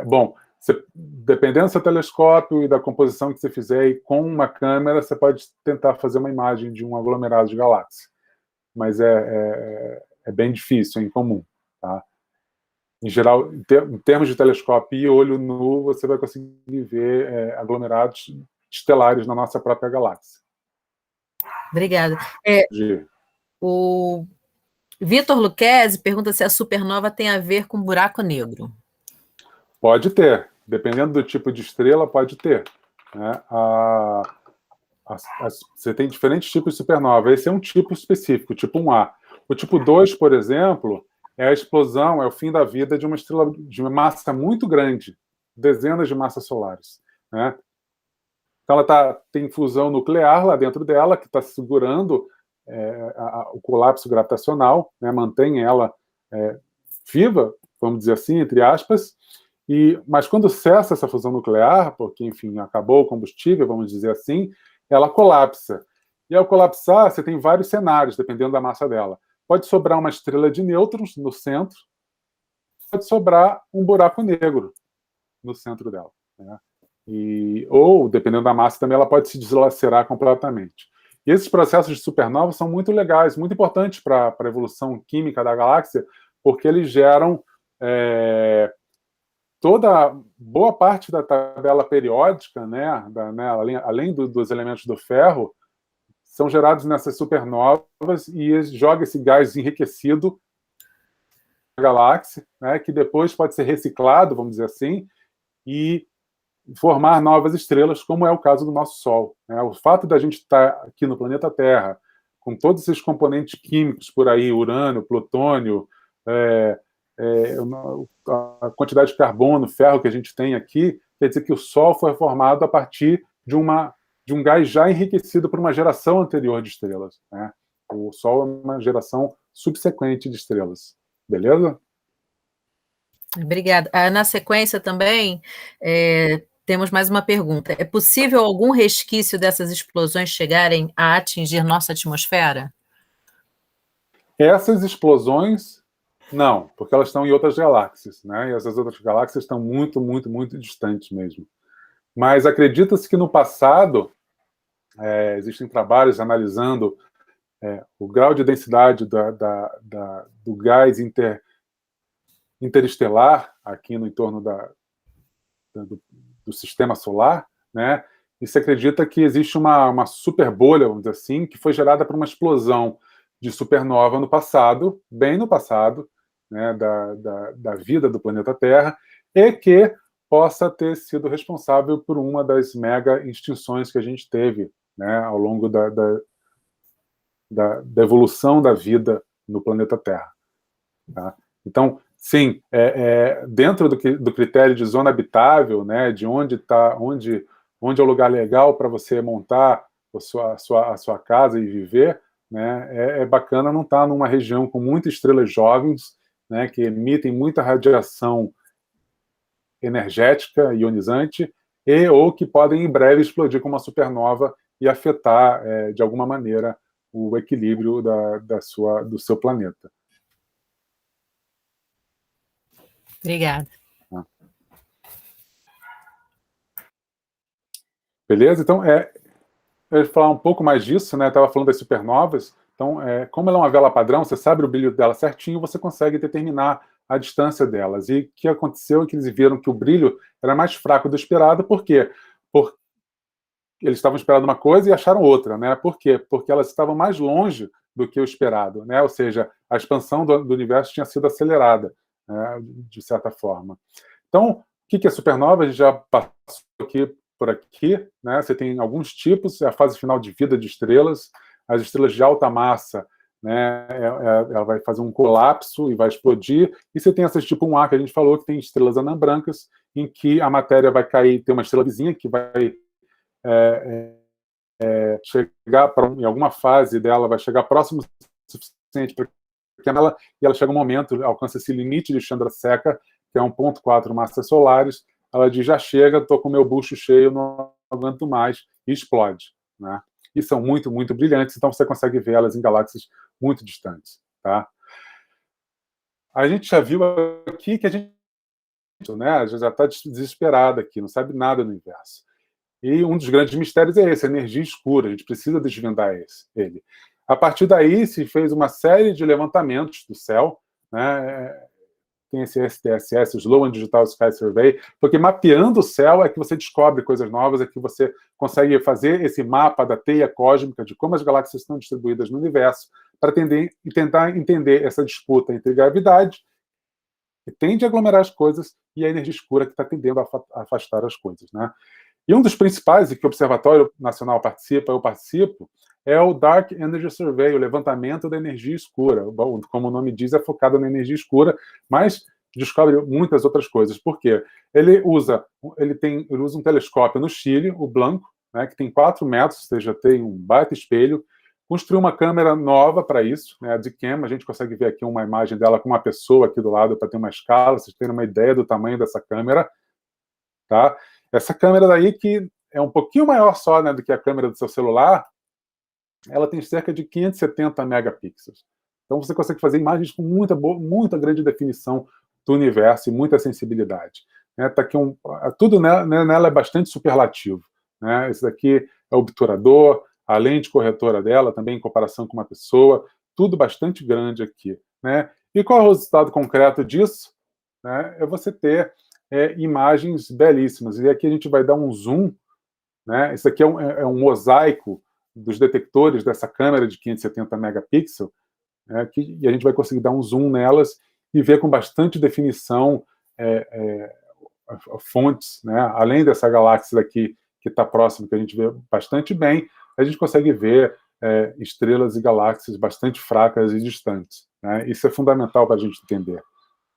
bom, dependendo do seu telescópio e da composição que você fizer, e com uma câmera, você pode tentar fazer uma imagem de um aglomerado de galáxias. Mas é bem difícil, é incomum. Tá? Em geral, em termos de telescópio e olho nu, você vai conseguir ver aglomerados estelares na nossa própria galáxia. Obrigada. O Vitor Luquezzi pergunta se a supernova tem a ver com buraco negro. Pode ter. Dependendo do tipo de estrela, pode ter. Né? Você tem diferentes tipos de supernova. Esse é um tipo específico, tipo 1A. O tipo 2, por exemplo, é a explosão, é o fim da vida de uma estrela de uma massa muito grande, dezenas de massas solares. Né? Então, ela tem fusão nuclear lá dentro dela, que está segurando o colapso gravitacional, né? Mantém ela viva, vamos dizer assim, entre aspas, mas quando cessa essa fusão nuclear, porque, enfim, acabou o combustível, vamos dizer assim, ela colapsa. E ao colapsar, você tem vários cenários, dependendo da massa dela. Pode sobrar uma estrela de nêutrons no centro, pode sobrar um buraco negro no centro dela. Né? Ou, dependendo da massa também, ela pode se deslacerar completamente. E esses processos de supernova são muito legais, muito importantes para a evolução química da galáxia, porque eles geram boa parte da tabela periódica, né, além dos elementos do ferro, são gerados nessas supernovas e joga esse gás enriquecido na galáxia, né, que depois pode ser reciclado, vamos dizer assim, e formar novas estrelas, como é o caso do nosso Sol. Né? O fato da gente estar aqui no planeta Terra, com todos esses componentes químicos por aí, urânio, plutônio, a quantidade de carbono, ferro que a gente tem aqui, quer dizer que o Sol foi formado a partir de um gás já enriquecido por uma geração anterior de estrelas. Né? O Sol é uma geração subsequente de estrelas. Beleza? Obrigada. Na sequência também, temos mais uma pergunta. É possível algum resquício dessas explosões chegarem a atingir nossa atmosfera? Essas explosões, não, porque elas estão em outras galáxias, né? E essas outras galáxias estão muito, muito, muito distantes mesmo. Mas acredita-se que no passado, existem trabalhos analisando o grau de densidade do gás interestelar aqui no entorno do sistema solar, né? E se acredita que existe uma super bolha, vamos dizer assim, que foi gerada por uma explosão de supernova no passado, bem no passado, né, da vida do planeta Terra, e que possa ter sido responsável por uma das mega extinções que a gente teve, né, ao longo da evolução da vida no planeta Terra. Tá? Então, sim, dentro do critério de zona habitável, né, de onde é o lugar legal para você montar a sua casa e viver, né, é bacana não estar numa região com muitas estrelas jovens, né, que emitem muita radiação energética, ionizante, ou que podem em breve explodir como uma supernova e afetar, de alguma maneira, o equilíbrio do seu planeta. Obrigada. Beleza? Então, eu vou falar um pouco mais disso, né? Estava falando das supernovas. Então, como ela é uma vela padrão, você sabe o brilho dela certinho, você consegue determinar a distância delas. E o que aconteceu é que eles viram que o brilho era mais fraco do esperado. Por quê? Porque eles estavam esperando uma coisa e acharam outra, né? Por quê? Porque elas estavam mais longe do que o esperado, né? Ou seja, a expansão do universo tinha sido acelerada, né? De certa forma. Então, o que é supernova? A gente já passou por aqui, né? Você tem alguns tipos, a fase final de vida de estrelas, as estrelas de alta massa, né? Ela vai fazer um colapso e vai explodir, e você tem essas tipo 1A que a gente falou, que tem estrelas anãs brancas, em que a matéria vai cair, tem uma estrela vizinha que vai chegar em alguma fase dela, vai chegar próximo o suficiente para que ela chega um momento, alcança esse limite de Chandrasekhar, que é 1,4 massas solares, ela diz, já chega, estou com o meu bucho cheio, não aguento mais, e explode. Né? E são muito, muito brilhantes, então você consegue ver elas em galáxias muito distantes. Tá? A gente já viu aqui que a gente, né, já está desesperada aqui, não sabe nada do universo. E um dos grandes mistérios é esse, a energia escura, a gente precisa desvendar ele. A partir daí se fez uma série de levantamentos do céu, né? Tem esse SDSS, Slow and Digital Sky Survey, porque mapeando o céu é que você descobre coisas novas, é que você consegue fazer esse mapa da teia cósmica, de como as galáxias estão distribuídas no universo, para tentar entender essa disputa entre gravidade, que tende a aglomerar as coisas, e a energia escura, que está tendendo a afastar as coisas. Né? E um dos principais, e que o Observatório Nacional participa, eu participo, é o Dark Energy Survey, o levantamento da energia escura. Como o nome diz, é focado na energia escura, mas descobre muitas outras coisas. Por quê? Ele usa um telescópio no Chile, o Blanco, né, que tem 4 metros, ou seja, tem um baita espelho, construiu uma câmera nova para isso, né, a Dicam, a gente consegue ver aqui uma imagem dela com uma pessoa aqui do lado para ter uma escala, vocês terem uma ideia do tamanho dessa câmera. Tá? Essa câmera daí, que é um pouquinho maior só, né, do que a câmera do seu celular, ela tem cerca de 570 megapixels. Então você consegue fazer imagens com muita grande definição do universo e muita sensibilidade. Né? Tá aqui tudo nela é bastante superlativo. Né? Esse daqui é o obturador, a lente corretora dela, também em comparação com uma pessoa, tudo bastante grande aqui. Né? E qual é o resultado concreto disso? Né? É você ter imagens belíssimas. E aqui a gente vai dar um zoom. Né? Isso aqui é um mosaico dos detectores dessa câmera de 570 megapixels, né? E a gente vai conseguir dar um zoom nelas e ver com bastante definição fontes, né? Além dessa galáxia daqui que está próxima, que a gente vê bastante bem, a gente consegue ver estrelas e galáxias bastante fracas e distantes. Né? Isso é fundamental para a gente entender.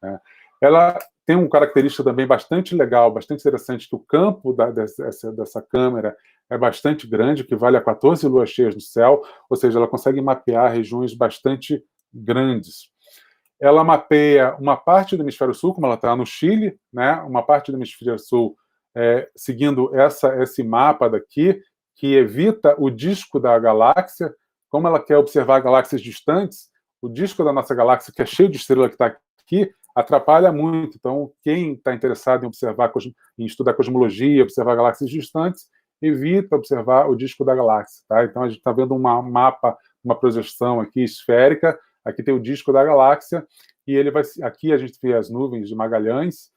Né? Ela tem uma característica também bastante legal, bastante interessante, que o campo dessa câmera é bastante grande, que vale a 14 luas cheias no céu, ou seja, ela consegue mapear regiões bastante grandes. Ela mapeia uma parte do hemisfério sul, como ela está no Chile, né? Uma parte do hemisfério sul seguindo esse mapa daqui, que evita o disco da galáxia. Como ela quer observar galáxias distantes, o disco da nossa galáxia, que é cheio de estrela que está aqui, atrapalha muito. Então, quem está interessado em estudar cosmologia, observar galáxias distantes, evita observar o disco da galáxia. Tá? Então, a gente está vendo um mapa uma projeção aqui esférica, aqui tem o disco da galáxia, e ele vai, aqui a gente vê as nuvens de Magalhães,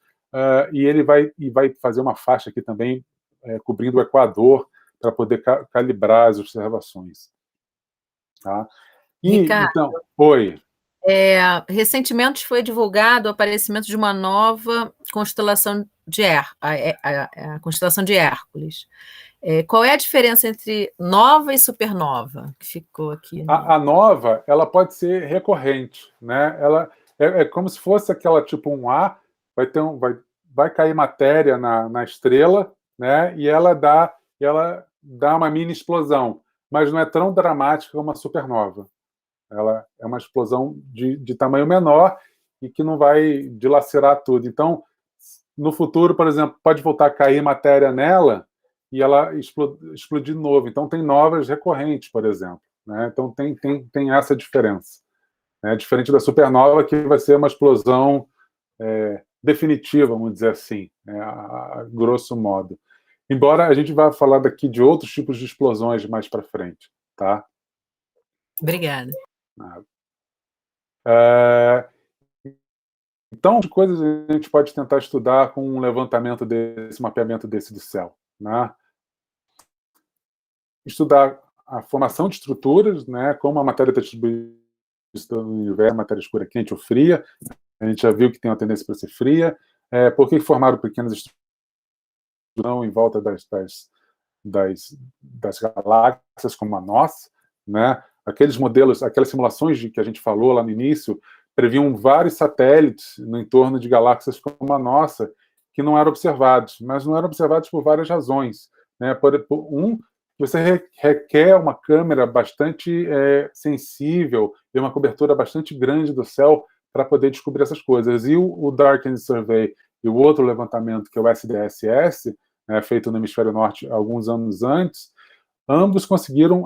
e ele vai fazer uma faixa aqui também, cobrindo o Equador, para poder calibrar as observações. Tá? E, Ricardo, então, oi. Recentemente foi divulgado o aparecimento de uma nova constelação de a constelação de Hércules. Qual é a diferença entre nova e supernova? Que ficou aqui. A nova, ela pode ser recorrente, né? Ela é como se fosse aquela tipo um A, vai cair matéria na estrela, né? E ela dá uma mini explosão, mas não é tão dramática como uma supernova. Ela é uma explosão de tamanho menor e que não vai dilacerar tudo. Então, no futuro, por exemplo, pode voltar a cair matéria nela e ela explodir de novo. Então, tem novas recorrentes, por exemplo. Né? Então, tem essa diferença. Né? Diferente da supernova, que vai ser uma explosão definitiva, vamos dizer assim, né? A grosso modo. Embora a gente vá falar daqui de outros tipos de explosões mais para frente. Tá? Obrigada. Então, de coisas a gente pode tentar estudar com um levantamento desse, mapeamento desse do céu. Né? Estudar a formação de estruturas, né? Como a matéria está distribuída no universo, matéria escura quente ou fria. A gente já viu que tem uma tendência para ser fria. Por que formaram pequenas estruturas em volta das galáxias como a nossa? Né? Aqueles modelos, aquelas simulações que a gente falou lá no início, previam vários satélites no entorno de galáxias como a nossa, que não eram observados, mas não eram observados por várias razões. Né? Você requer uma câmera bastante sensível e uma cobertura bastante grande do céu para poder descobrir essas coisas. E o Dark Energy Survey e o outro levantamento, que é o SDSS, feito no Hemisfério Norte alguns anos antes, ambos conseguiram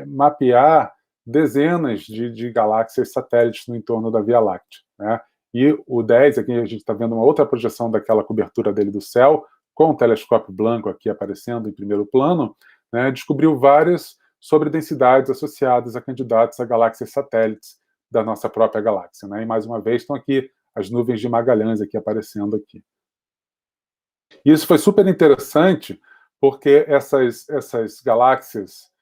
mapear dezenas de galáxias satélites no entorno da Via Láctea. Né? E o 10, aqui a gente está vendo uma outra projeção daquela cobertura dele do céu, com o telescópio Blanco aqui aparecendo em primeiro plano, né, descobriu várias sobredensidades associadas a candidatos a galáxias satélites da nossa própria galáxia. Né? E, mais uma vez, estão aqui as nuvens de Magalhães aqui aparecendo aqui. E isso foi super interessante, porque essas galáxias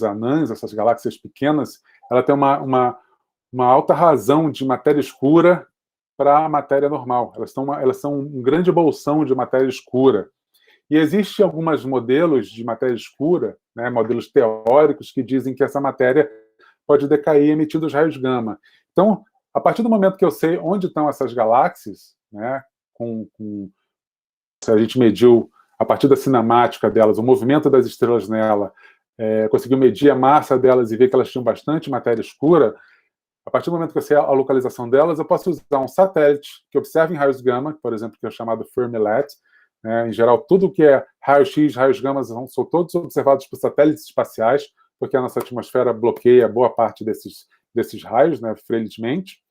anãs, essas galáxias pequenas, ela tem uma alta razão de matéria escura para a matéria normal. Elas são um grande bolsão de matéria escura. E existem alguns modelos de matéria escura, né, modelos teóricos, que dizem que essa matéria pode decair emitindo os raios gama. Então, a partir do momento que eu sei onde estão essas galáxias, né, se a gente mediu, a partir da cinemática delas, o movimento das estrelas nela, conseguiu medir a massa delas e ver que elas tinham bastante matéria escura, a partir do momento que eu sei a localização delas, eu posso usar um satélite que observa em raios gama, por exemplo, que é chamado Fermilette. Em geral, tudo que é raio-x, raios gama, são todos observados por satélites espaciais, porque a nossa atmosfera bloqueia boa parte desses raios, né, felizmente.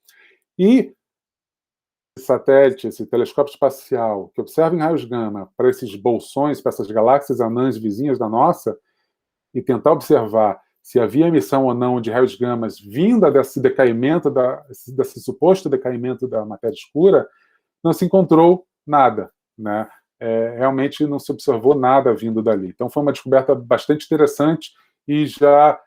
E esse satélite, esse telescópio espacial, que observa em raios gama para esses bolsões, para essas galáxias anãs vizinhas da nossa, e tentar observar se havia emissão ou não de raios gamas vinda desse decaimento, desse suposto decaimento da matéria escura, não se encontrou nada. Né? Realmente não se observou nada vindo dali. Então foi uma descoberta bastante interessante e já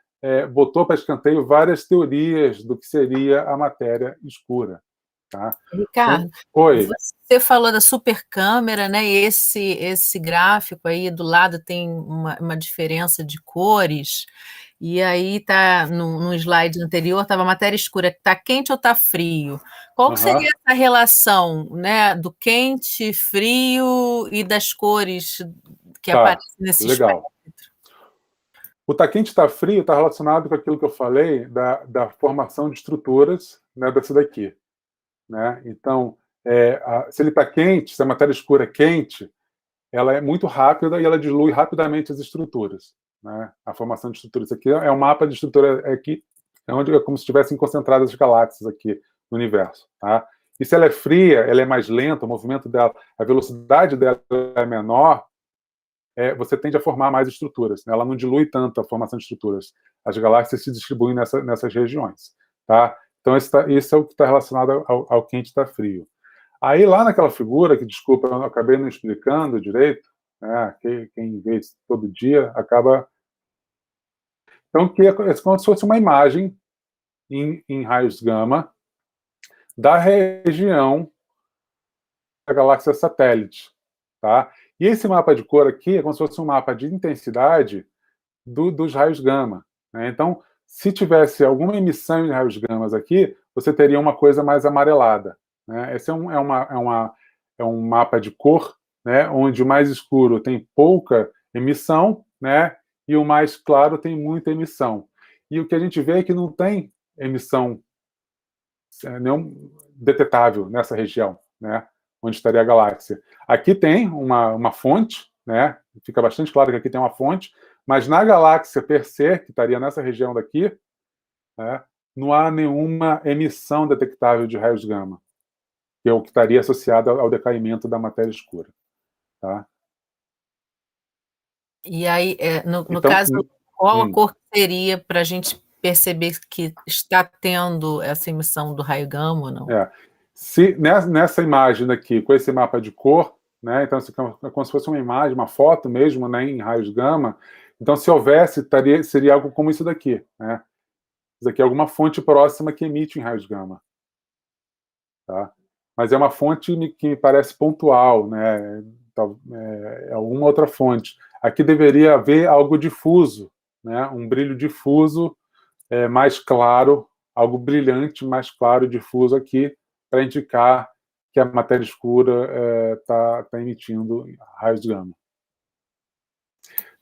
botou para escanteio várias teorias do que seria a matéria escura. Tá? Ricardo, então, oi. Você falou da supercâmera, né? E esse gráfico aí do lado tem uma diferença de cores, e aí tá no slide anterior, estava matéria escura, está quente ou está frio? Qual seria essa relação, né, do quente, frio e das cores que aparecem nesse legal. espectro? O tá quente, está frio está relacionado com aquilo que eu falei da formação de estruturas, né, dessa daqui. Né? Então, se ele está quente, se a matéria escura é quente, ela é muito rápida e ela dilui rapidamente as estruturas. Né? A formação de estruturas aqui é um mapa de estrutura aqui, onde é como se estivessem concentradas as galáxias aqui no universo. Tá? E se ela é fria, ela é mais lenta, o movimento dela, a velocidade dela é menor, você tende a formar mais estruturas, né? Ela não dilui tanto a formação de estruturas. As galáxias se distribuem nessas regiões. Tá? Então, isso é o que está relacionado ao quente e frio. Aí, lá naquela figura, que, desculpa, eu acabei não explicando direito, né? Quem vê isso todo dia acaba... Então, que é como se fosse uma imagem em raios gama da região da galáxia satélite. Tá? E esse mapa de cor aqui é como se fosse um mapa de intensidade dos raios gama. Né? Então, se tivesse alguma emissão de raios gamas aqui, você teria uma coisa mais amarelada. Né? Esse é um mapa de cor, né? Onde o mais escuro tem pouca emissão, né? E o mais claro tem muita emissão. E o que a gente vê é que não tem emissão nenhum detetável nessa região, né? Onde estaria a galáxia. Aqui tem uma fonte, né? Fica bastante claro que aqui tem uma fonte, mas na galáxia per se, que estaria nessa região daqui, né, não há nenhuma emissão detectável de raios gama, que é o que estaria associado ao decaimento da matéria escura. Tá? E aí, no Então, caso, qual a cor seria para a gente perceber que está tendo essa emissão do raio gama ou não? Se nessa imagem daqui, com esse mapa de cor, né, então é como se fosse uma imagem, uma foto mesmo, né, em raios gama. Então, se houvesse, seria algo como isso daqui. Né? Isso aqui é alguma fonte próxima que emite em raios gama. Tá? Mas é uma fonte que me parece pontual, né? É alguma outra fonte. Aqui deveria haver algo difuso, né? Um brilho difuso, mais claro, algo brilhante, mais claro, difuso aqui, para indicar que a matéria escura está emitindo raios gama.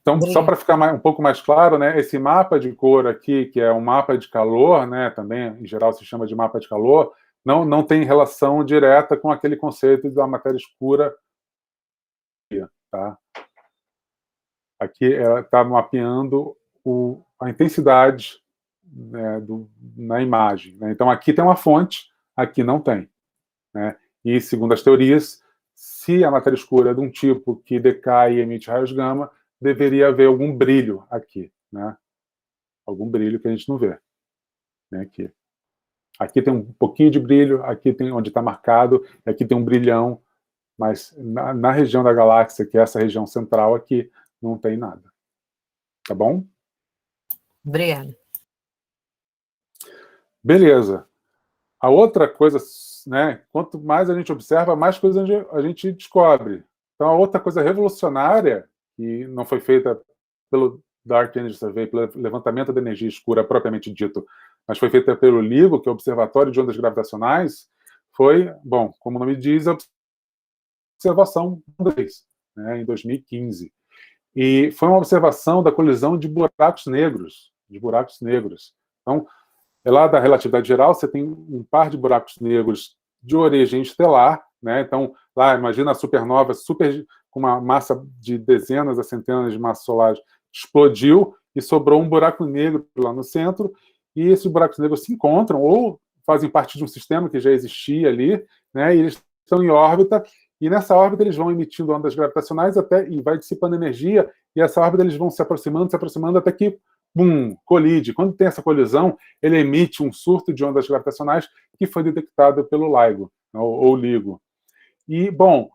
Então, só para ficar um pouco mais claro, né, esse mapa de cor aqui, que é um mapa de calor, né, também em geral se chama de mapa de calor, não tem relação direta com aquele conceito da matéria escura. Tá? Aqui ela está mapeando a intensidade, né, na imagem. Né? Então, aqui tem uma fonte, aqui não tem. Né? E, segundo as teorias, se a matéria escura é de um tipo que decai e emite raios gama, deveria haver algum brilho aqui. Né? Algum brilho que a gente não vê. Né? Aqui tem um pouquinho de brilho, aqui tem onde está marcado, e aqui tem um brilhão, mas na região da galáxia, que é essa região central aqui, não tem nada. Tá bom? Obrigada. Beleza. A outra coisa, né, quanto mais a gente observa, mais coisas a gente descobre. Então, a outra coisa revolucionária, que não foi feita pelo Dark Energy Survey, pelo levantamento da energia escura propriamente dito, mas foi feita pelo LIGO, que é o Observatório de Ondas Gravitacionais, foi, bom, como o nome diz, a observação 2, né, em 2015. E foi uma observação da colisão de buracos negros. Então, lá da relatividade geral, você tem um par de buracos negros de origem estelar, né? Então, lá, imagina a supernova com uma massa de dezenas a centenas de massas solares, explodiu e sobrou um buraco negro lá no centro, e esses buracos negros se encontram ou fazem parte de um sistema que já existia ali, né? E eles estão em órbita, e nessa órbita eles vão emitindo ondas gravitacionais e vai dissipando energia, e essa órbita eles vão se aproximando até que, bum, colide. Quando tem essa colisão, ele emite um surto de ondas gravitacionais que foi detectado pelo LIGO, ou LIGO. E, bom,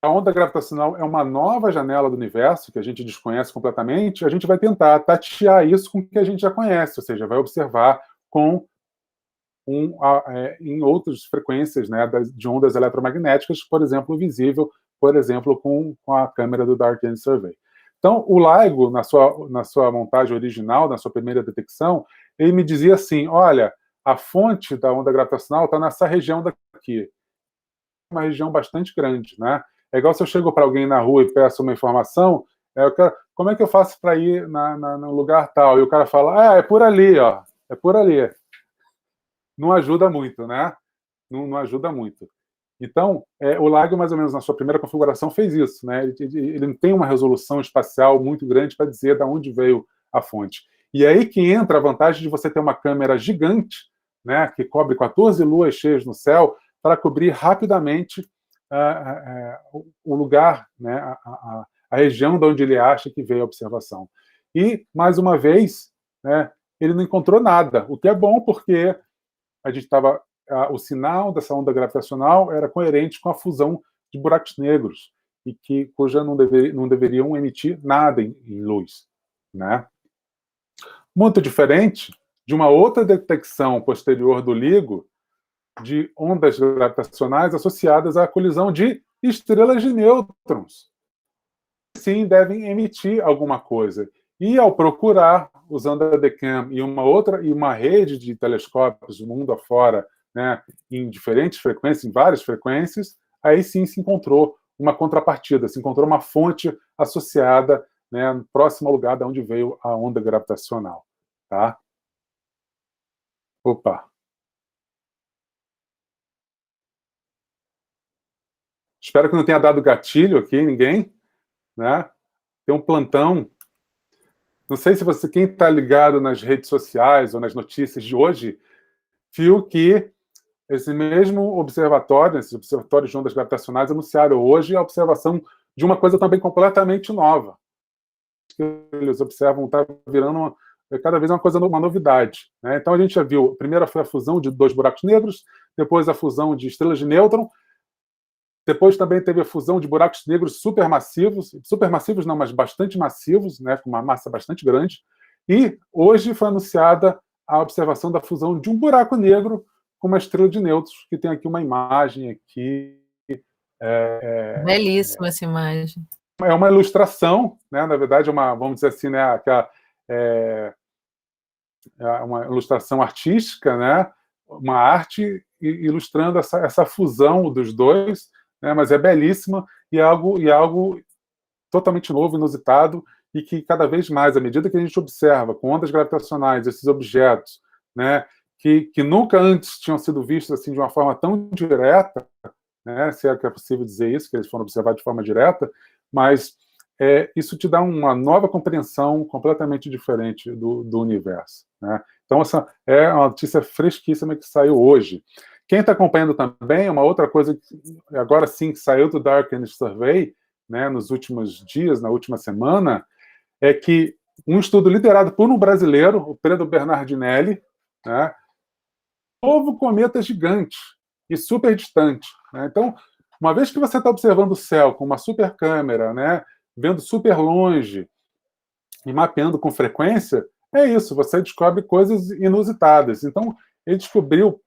a onda gravitacional é uma nova janela do universo que a gente desconhece completamente. A gente vai tentar tatear isso com o que a gente já conhece, ou seja, vai observar em outras frequências, né, de ondas eletromagnéticas, por exemplo, visível, por exemplo, com a câmera do Dark Energy Survey. Então, o LIGO, na sua montagem original, na sua primeira detecção, ele me dizia assim, olha, a fonte da onda gravitacional está nessa região daqui. Uma região bastante grande, né? É igual se eu chego para alguém na rua e peço uma informação, como é que eu faço para ir no lugar tal? E o cara fala, é por ali, ó, é por ali. Não ajuda muito, né? Não ajuda muito. Então, o LIGO, mais ou menos na sua primeira configuração, fez isso. Né? Ele não tem uma resolução espacial muito grande para dizer de onde veio a fonte. E aí que entra a vantagem de você ter uma câmera gigante, né, que cobre 14 luas cheias no céu, para cobrir rapidamente o lugar, né, a região de onde ele acha que veio a observação. E, mais uma vez, né, ele não encontrou nada, o que é bom porque a gente estava... o sinal dessa onda gravitacional era coerente com a fusão de buracos negros, e cuja não deveriam emitir nada em luz, né? Muito diferente de uma outra detecção posterior do LIGO de ondas gravitacionais associadas à colisão de estrelas de nêutrons. Sim, devem emitir alguma coisa. E ao procurar, usando a DECAM e uma rede de telescópios do mundo afora, né, em diferentes frequências, em várias frequências, aí sim se encontrou uma contrapartida, se encontrou uma fonte associada, né, próximo ao lugar de onde veio a onda gravitacional. Tá? Opa! Espero que não tenha dado gatilho aqui, ninguém, né? Tem um plantão. Não sei se quem está ligado nas redes sociais ou nas notícias de hoje, viu que esse mesmo observatório, esses observatórios de ondas gravitacionais, anunciaram hoje a observação de uma coisa também completamente nova. Eles observam, está virando cada vez uma novidade, né? Então a gente já viu, a primeira foi a fusão de 2 buracos negros, depois a fusão de estrelas de nêutron, depois também teve a fusão de buracos negros supermassivos não, mas bastante massivos, né, com uma massa bastante grande, e hoje foi anunciada a observação da fusão de um buraco negro com uma estrela de nêutrons, que tem aqui uma imagem aqui. Belíssima essa imagem. É uma ilustração, né, na verdade, vamos dizer assim, né, uma ilustração artística, né, uma arte ilustrando essa fusão dos dois, né, mas é belíssima e é algo totalmente novo, inusitado, e que cada vez mais, à medida que a gente observa com ondas gravitacionais, esses objetos, né, que nunca antes tinham sido vistos assim de uma forma tão direta, né, se é que é possível dizer isso, que eles foram observados de forma direta, mas isso te dá uma nova compreensão completamente diferente do universo, né? Então, essa é uma notícia fresquíssima que saiu hoje. Quem está acompanhando também, uma outra coisa, agora sim, que saiu do Dark Energy Survey, né, nos últimos dias, na última semana, é que um estudo liderado por um brasileiro, o Pedro Bernardinelli, né, novo cometa gigante e super distante, né? Então, uma vez que você está observando o céu com uma super câmera, né, vendo super longe e mapeando com frequência, é isso, você descobre coisas inusitadas. Então, ele descobriu,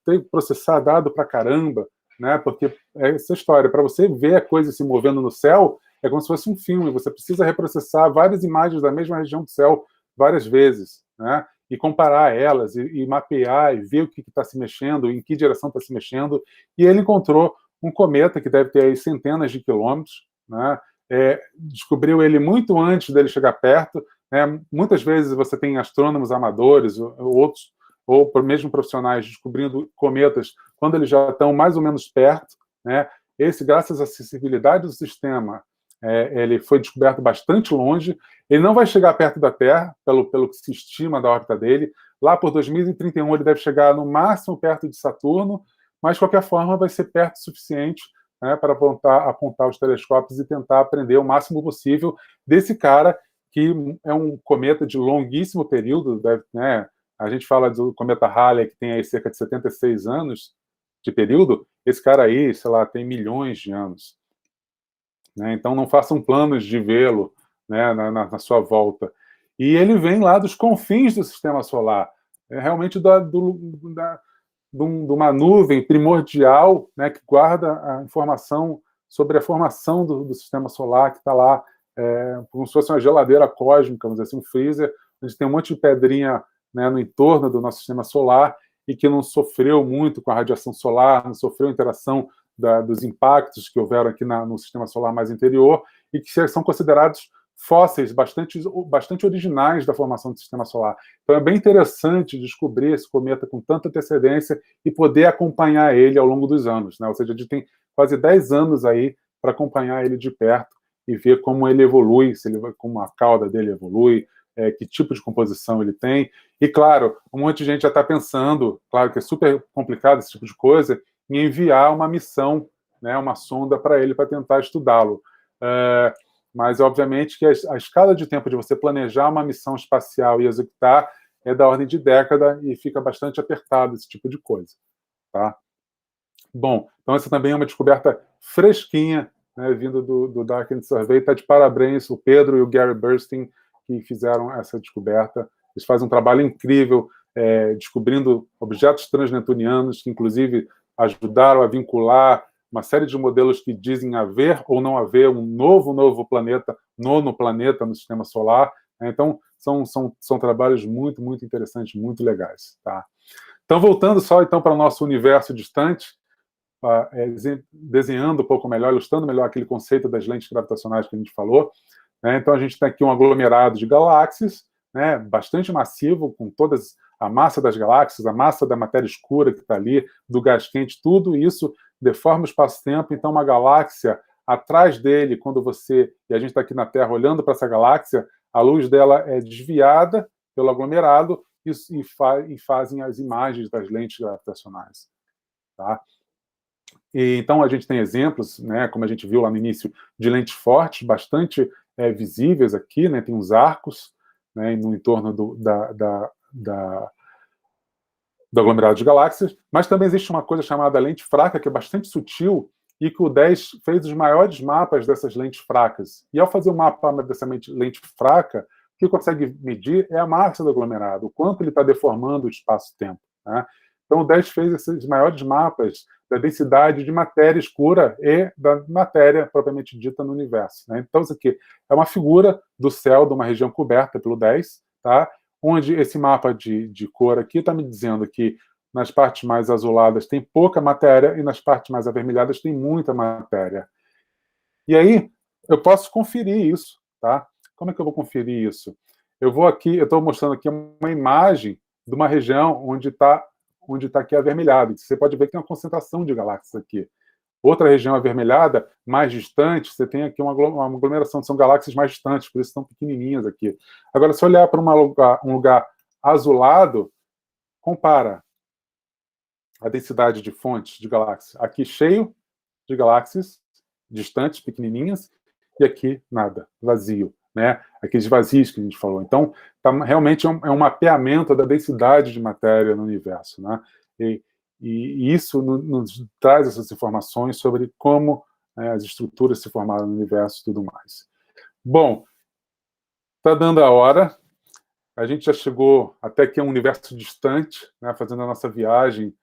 teve que processar dado pra caramba, né, porque é essa história, para você ver a coisa se movendo no céu, é como se fosse um filme, você precisa reprocessar várias imagens da mesma região do céu várias vezes, né, e comparar elas, e mapear, e ver o que está se mexendo, em que direção está se mexendo, e ele encontrou um cometa que deve ter aí centenas de quilômetros, né, descobriu ele muito antes dele chegar perto, né, muitas vezes você tem astrônomos amadores, outros, ou mesmo profissionais, descobrindo cometas quando eles já estão mais ou menos perto, né, esse, graças à acessibilidade do sistema, ele foi descoberto bastante longe, ele não vai chegar perto da Terra, pelo que se estima da órbita dele, lá por 2031 ele deve chegar no máximo perto de Saturno, mas de qualquer forma vai ser perto o suficiente, né, para apontar os telescópios e tentar aprender o máximo possível desse cara, que é um cometa de longuíssimo período, né, a gente fala do cometa Halley, que tem aí cerca de 76 anos de período, esse cara aí, sei lá, tem milhões de anos. Né? Então não façam planos de vê-lo, né, na sua volta. E ele vem lá dos confins do sistema solar, realmente de uma nuvem primordial, né, que guarda a informação sobre a formação do sistema solar, que está lá, como se fosse uma geladeira cósmica, vamos dizer assim, um freezer, onde tem um monte de pedrinha, né, no entorno do nosso sistema solar, e que não sofreu muito com a radiação solar, não sofreu interação dos impactos que houveram aqui no sistema solar mais interior, e que são considerados fósseis bastante originais da formação do sistema solar. Então é bem interessante descobrir esse cometa com tanta antecedência e poder acompanhar ele ao longo dos anos, né? Ou seja, a gente tem quase 10 anos aí para acompanhar ele de perto e ver como ele evolui, como a cauda dele evolui, que tipo de composição ele tem. E, claro, um monte de gente já está pensando, claro que é super complicado esse tipo de coisa, em enviar uma missão, né, uma sonda para ele, para tentar estudá-lo. mas, obviamente, que a escala de tempo de você planejar uma missão espacial e executar é da ordem de década e fica bastante apertado esse tipo de coisa. Tá? Bom, então essa também é uma descoberta fresquinha, né, vindo do Dark End Survey. Está de parabéns o Pedro e o Gary Burstyn, que fizeram essa descoberta. Eles fazem um trabalho incrível descobrindo objetos transnetunianos, que inclusive ajudaram a vincular uma série de modelos que dizem haver ou não haver um novo planeta, nono planeta no sistema solar. Então, são trabalhos muito, muito interessantes, muito legais. Tá? Então, voltando só então, para o nosso universo distante, desenhando um pouco melhor, ilustrando melhor aquele conceito das lentes gravitacionais que a gente falou. Né? Então, a gente tem aqui um aglomerado de galáxias, né, bastante massivo, com todas a massa das galáxias, a massa da matéria escura que está ali, do gás quente, tudo isso deforma o espaço-tempo. Então, uma galáxia, atrás dele, quando você... E a gente está aqui na Terra olhando para essa galáxia, a luz dela é desviada pelo aglomerado e fazem as imagens das lentes gravitacionais. Tá? E, então, a gente tem exemplos, né, como a gente viu lá no início, de lentes fortes, bastante visíveis aqui, né, tem uns arcos, né, no entorno do aglomerado de galáxias, mas também existe uma coisa chamada lente fraca, que é bastante sutil, e que o 10 fez os maiores mapas dessas lentes fracas. E ao fazer o mapa dessa lente fraca, o que consegue medir é a massa do aglomerado, o quanto ele está deformando o espaço-tempo. Né? Então, o 10 fez esses maiores mapas da densidade de matéria escura e da matéria propriamente dita no universo. Né? Então, isso aqui é uma figura do céu de uma região coberta pelo 10, tá? Onde esse mapa de cor aqui está me dizendo que nas partes mais azuladas tem pouca matéria e nas partes mais avermelhadas tem muita matéria. E aí, eu posso conferir isso. Tá? Como é que eu vou conferir isso? Eu estou mostrando aqui uma imagem de uma região onde está aqui avermelhado. Você pode ver que tem uma concentração de galáxias aqui. Outra região avermelhada, mais distante, você tem aqui uma aglomeração, são galáxias mais distantes, por isso estão pequenininhas aqui. Agora, se olhar para um lugar azulado, compara a densidade de fontes de galáxias. Aqui cheio de galáxias distantes, pequenininhas, e aqui nada, vazio. Né? Aqueles vazios que a gente falou. Então, realmente é um mapeamento da densidade de matéria no universo. Né? E isso nos traz essas informações sobre como as estruturas se formaram no universo e tudo mais. Bom, está dando a hora. A gente já chegou até aqui a um universo distante, né, fazendo a nossa viagem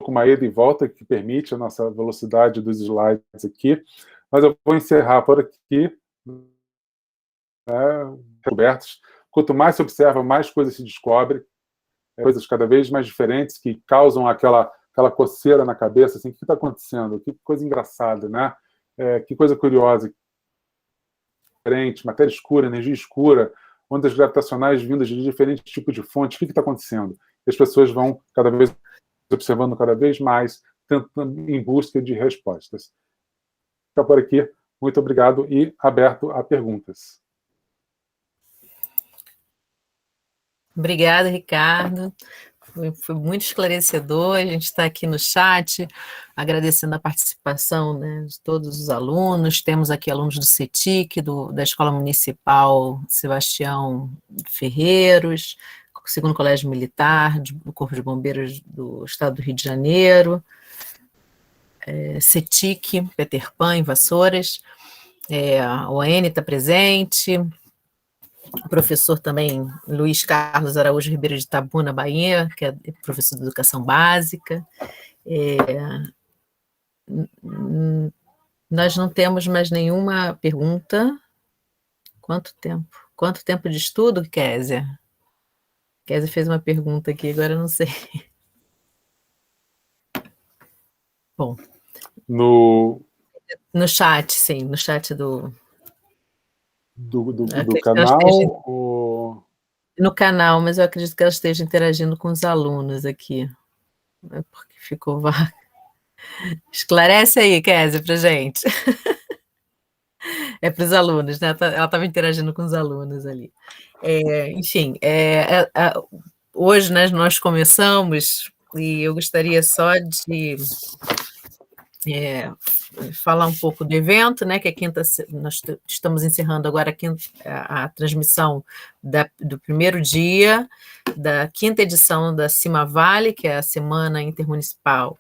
com uma ida e volta que permite a nossa velocidade dos slides aqui. Mas eu vou encerrar por aqui. Descobertas. Quanto mais se observa, mais coisas se descobre, coisas cada vez mais diferentes que causam aquela coceira na cabeça, assim, o que está acontecendo? Que coisa engraçada, né? Que coisa curiosa, diferente, matéria escura, energia escura, ondas gravitacionais vindas de diferentes tipos de fontes, o que está acontecendo? E as pessoas vão cada vez observando cada vez mais, tentando em busca de respostas. Fica por aqui. Muito obrigado e aberto a perguntas. Obrigada, Ricardo. Foi muito esclarecedor. A gente está aqui no chat, agradecendo a participação, né, de todos os alunos. Temos aqui alunos do CETIC, da Escola Municipal Sebastião Ferreiros, segundo Colégio Militar, do Corpo de Bombeiros do Estado do Rio de Janeiro, CETIC, Peter Pan, em Vassouras, a ON está presente, o professor também Luiz Carlos Araújo Ribeiro de Itabuna, Bahia, que é professor de Educação Básica. Nós não temos mais nenhuma pergunta. Quanto tempo? Quanto tempo de estudo, Kézia? Kézia fez uma pergunta aqui, agora eu não sei. Bom. No chat, sim, no chat do canal? Ou... No canal, mas eu acredito que ela esteja interagindo com os alunos aqui. É porque ficou vago. Esclarece aí, Kézia, para gente. É para os alunos, né? Ela estava interagindo com os alunos ali. Enfim, hoje, né, nós começamos, e eu gostaria só de falar um pouco do evento, né, que nós estamos encerrando agora a transmissão do primeiro dia da 5ª edição da CIMA-Vale, que é a Semana Intermunicipal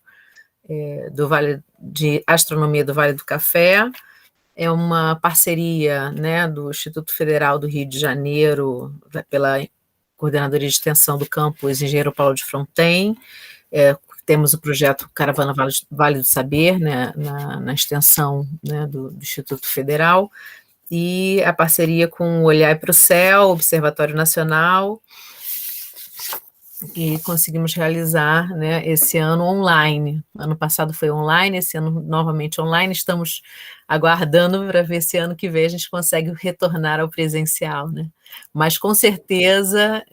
do Vale de Astronomia do Vale do Café. É uma parceria, né, do Instituto Federal do Rio de Janeiro, pela Coordenadoria de Extensão do Campus Engenheiro Paulo de Fronten. Temos o projeto Caravana Vale do Saber, né, na extensão, né, do Instituto Federal, e a parceria com o Olhar para o Céu, Observatório Nacional, e conseguimos realizar, né, esse ano online. Ano passado foi online, esse ano novamente online. Estamos aguardando para ver se ano que vem a gente consegue retornar ao presencial, né? Mas com certeza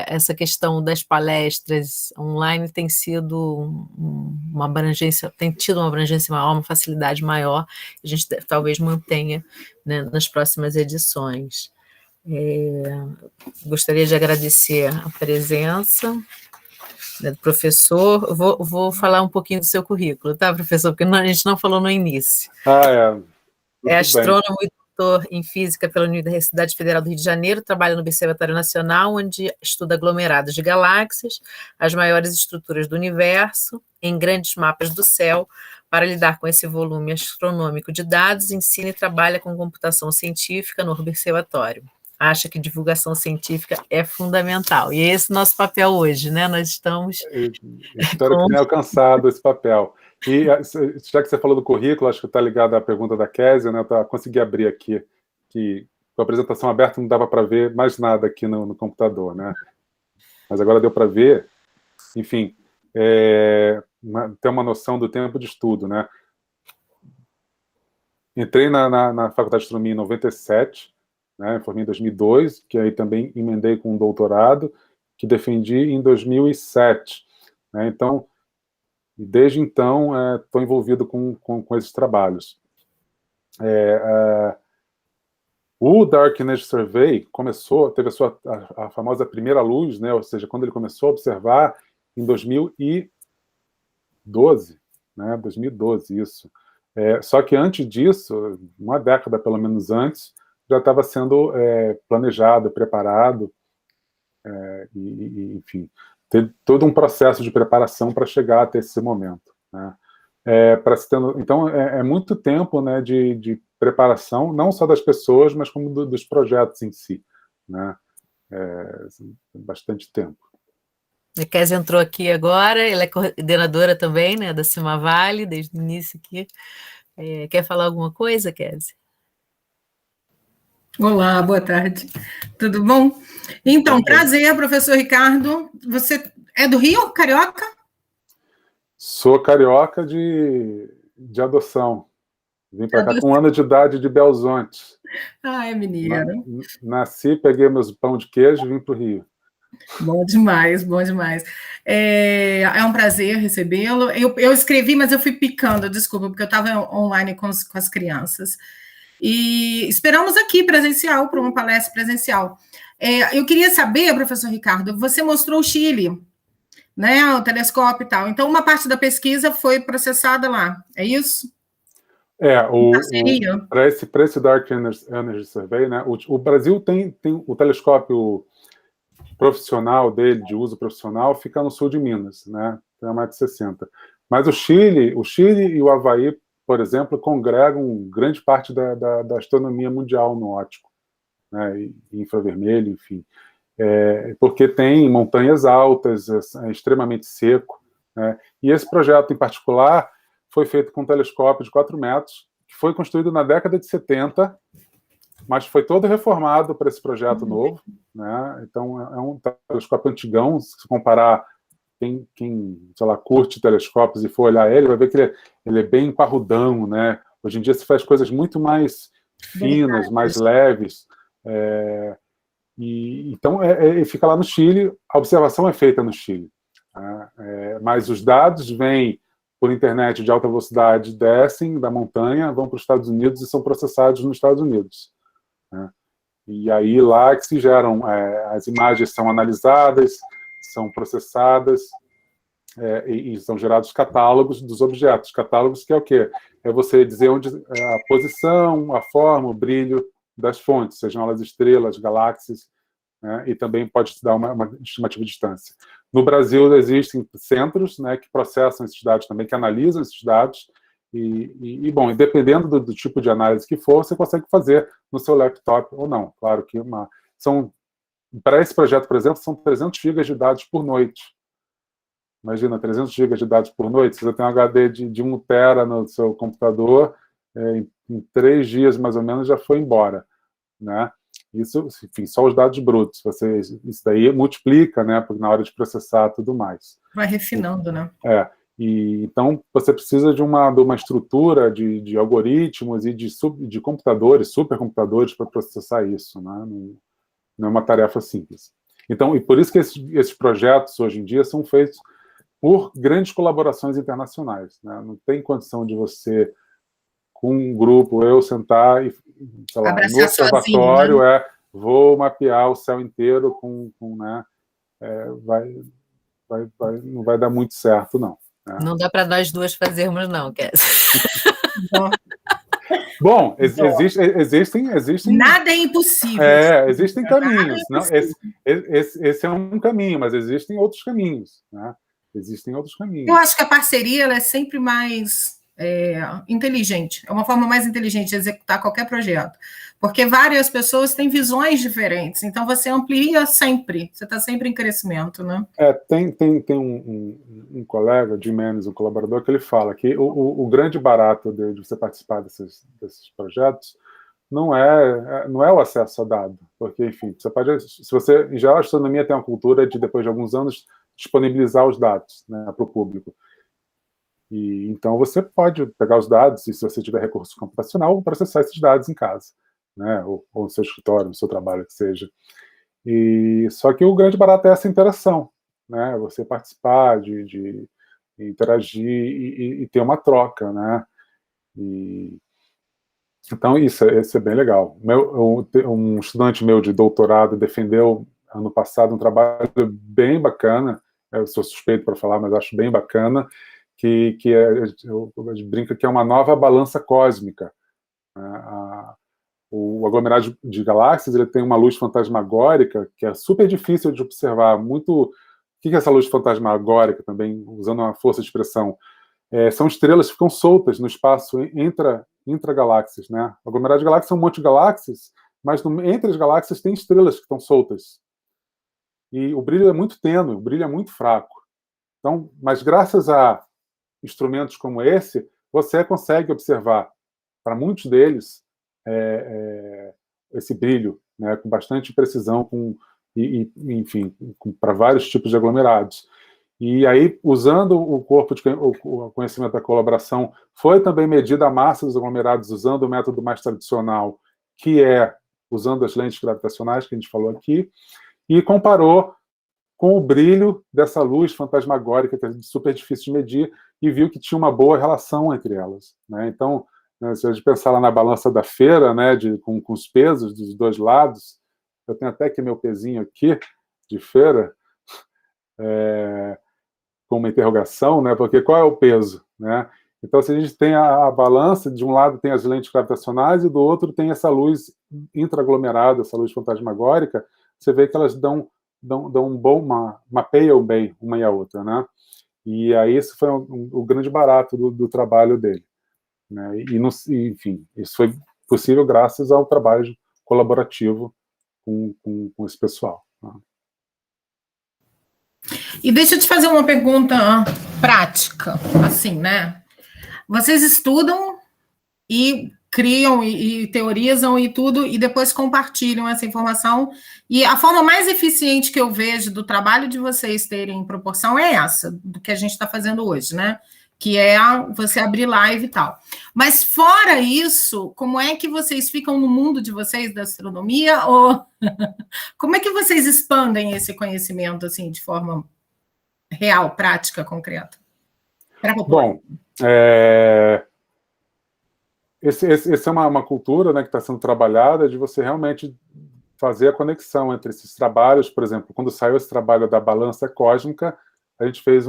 essa questão das palestras online tem sido uma abrangência, tem tido uma abrangência maior, uma facilidade maior. A gente talvez mantenha, né, nas próximas edições. Gostaria de agradecer a presença do professor. Vou falar um pouquinho do seu currículo, tá, professor? Porque a gente não falou no início. É astrônomo e doutor em física pela Universidade Federal do Rio de Janeiro, trabalha no Observatório Nacional, onde estuda aglomerados de galáxias, as maiores estruturas do universo, em grandes mapas do céu. Para lidar com esse volume astronômico de dados, ensina e trabalha com computação científica no observatório. Acha que divulgação científica é fundamental. E esse é o nosso papel hoje, né? Nós estamos... Espero que tenha alcançado esse papel. E já que você falou do currículo, acho que está ligado à pergunta da Kézia, né? Eu consegui abrir aqui, que com a apresentação aberta não dava para ver mais nada aqui no computador, né? Mas agora deu para ver. Enfim, ter uma noção do tempo de estudo, né? Entrei na Faculdade de Astronomia em 97, né, formei em 2002, que aí também emendei com um doutorado, que defendi em 2007. Né, então, desde então, estou envolvido com esses trabalhos. O Dark Energy Survey teve a famosa primeira luz, né, ou seja, quando ele começou a observar em 2012, né, 2012, isso. Só que antes disso, uma década pelo menos antes, já estava sendo planejado, preparado, enfim, teve todo um processo de preparação para chegar até esse momento. Né? Então, é muito tempo, né, de preparação, não só das pessoas, mas como dos projetos em si. Né? Bastante tempo. A Kézia entrou aqui agora, ela é coordenadora também, né, da CIMA-Vale, desde o início aqui. Quer falar alguma coisa, Kézia? Olá, boa tarde. Tudo bom? Então, prazer, professor Ricardo. Você é do Rio, carioca? Sou carioca de adoção. Vim para cá com 1 ano de idade de Belzonte. Ah, é mineiro. Nasci, peguei meus pão de queijo e vim para o Rio. Bom demais, bom demais. É um prazer recebê-lo. Eu escrevi, mas eu fui picando, desculpa, porque eu estava online com as crianças. E esperamos aqui presencial, para uma palestra presencial. Eu queria saber, professor Ricardo, você mostrou o Chile, né, o telescópio e tal. Então, uma parte da pesquisa foi processada lá, é isso? Para esse Dark Energy Survey, né, o Brasil tem o telescópio profissional dele, de uso profissional, fica no sul de Minas, né, tem mais de 60. Mas o Chile e o Havaí, por exemplo, congregam grande parte da astronomia mundial no óptico, né, infravermelho, enfim. Porque tem montanhas altas, é extremamente seco. Né, e esse projeto em particular foi feito com um telescópio de 4 metros, que foi construído na década de 70, mas foi todo reformado para esse projeto novo. Né, então, é um telescópio antigão, se comparar. Quem sei lá, curte telescópios e for olhar ele, vai ver que ele é bem parrudão, né? Hoje em dia se faz coisas muito mais finas, mais leves. Então, ele fica lá no Chile, a observação é feita no Chile. Mas os dados vêm por internet de alta velocidade, descem da montanha, vão para os Estados Unidos e são processados nos Estados Unidos. Né? E aí lá que se geram, as imagens são analisadas, são processadas, e são gerados catálogos dos objetos. Catálogos que é o quê? É você dizer onde a posição, a forma, o brilho das fontes, sejam elas estrelas, galáxias, né? E também pode te dar uma estimativa de distância. No Brasil, existem centros, né, que processam esses dados também, que analisam esses dados, bom, dependendo do tipo de análise que for, você consegue fazer no seu laptop ou não. Claro que para esse projeto, por exemplo, são 300 GB de dados por noite. Imagina, 300 GB de dados por noite, se você tem um HD de 1 tera no seu computador, em 3 dias, mais ou menos, já foi embora, né? Isso, enfim, só os dados brutos. Isso daí multiplica, né, porque na hora de processar tudo mais. Vai refinando, né? Então, você precisa de uma estrutura de algoritmos e de computadores, supercomputadores, para processar isso, né? Não é uma tarefa simples. Então, e por isso que esses projetos, hoje em dia, são feitos por grandes colaborações internacionais, né? Não tem condição de você, com um grupo, eu sentar e, sei lá, no observatório, sozinho, né? Vou mapear o céu inteiro né? Não vai dar muito certo, não. Né? Não dá para nós duas fazermos, não, Kézia. Bom, existem... Nada é impossível. Existem caminhos. Não, esse é um caminho, mas existem outros caminhos. Né? Existem outros caminhos. Eu acho que a parceria ela é sempre mais inteligente. É uma forma mais inteligente de executar qualquer projeto. Porque várias pessoas têm visões diferentes. Então, você amplia sempre. Você está sempre em crescimento, né? Tem um colega, Jim Menes, um colaborador, que ele fala que o grande barato de você participar desses projetos não é o acesso a dado. Porque, enfim, em geral, a astronomia tem uma cultura de, depois de alguns anos, disponibilizar os dados, né, para o público. E então você pode pegar os dados e, se você tiver recurso computacional, processar esses dados em casa, né, ou no seu escritório, no seu trabalho, que seja. Só que o grande barato é essa interação, né, você participar, de interagir e ter uma troca, né. Então isso é bem legal. Um estudante meu de doutorado defendeu ano passado um trabalho bem bacana, eu sou suspeito para falar, mas acho bem bacana, que eu brinco que é uma nova balança cósmica. O aglomerado de galáxias, ele tem uma luz fantasmagórica que é super difícil de observar. O que é essa luz fantasmagórica também, usando uma força de expressão? São estrelas que ficam soltas no espaço intra-galáxias, né? O aglomerado de galáxias é um monte de galáxias, mas entre as galáxias tem estrelas que estão soltas. E o brilho é muito tênue, o brilho é muito fraco. Então, mas graças a instrumentos como esse, você consegue observar, para muitos deles, esse brilho, né, com bastante precisão, enfim, para vários tipos de aglomerados. E aí, usando o conhecimento da colaboração, foi também medida a massa dos aglomerados usando o método mais tradicional, que é usando as lentes gravitacionais, que a gente falou aqui, e comparou com o brilho dessa luz fantasmagórica, que é super difícil de medir, e viu que tinha uma boa relação entre elas. Né? Então, se a gente pensar lá na balança da feira, né, com os pesos dos dois lados, eu tenho até aqui meu pezinho aqui, de feira, com uma interrogação, né, porque qual é o peso? Né? Então, se a gente tem a balança, de um lado tem as lentes gravitacionais e do outro tem essa luz intraaglomerada, essa luz fantasmagórica, você vê que elas mapeiam bem uma e a outra, né? E aí esse foi o grande barato do trabalho dele, né? Enfim, isso foi possível graças ao trabalho colaborativo com esse pessoal. Né? E deixa eu te fazer uma pergunta prática, assim, né? Vocês estudam e criam e teorizam e tudo, e depois compartilham essa informação. E a forma mais eficiente que eu vejo do trabalho de vocês terem em proporção é essa, do que a gente está fazendo hoje, né? Que é você abrir live e tal. Mas fora isso, como é que vocês ficam no mundo de vocês da astronomia? Ou como é que vocês expandem esse conhecimento assim de forma real, prática, concreta? Bom, essa é uma cultura, né, que está sendo trabalhada de você realmente fazer a conexão entre esses trabalhos. Por exemplo, quando saiu esse trabalho da balança cósmica, a gente fez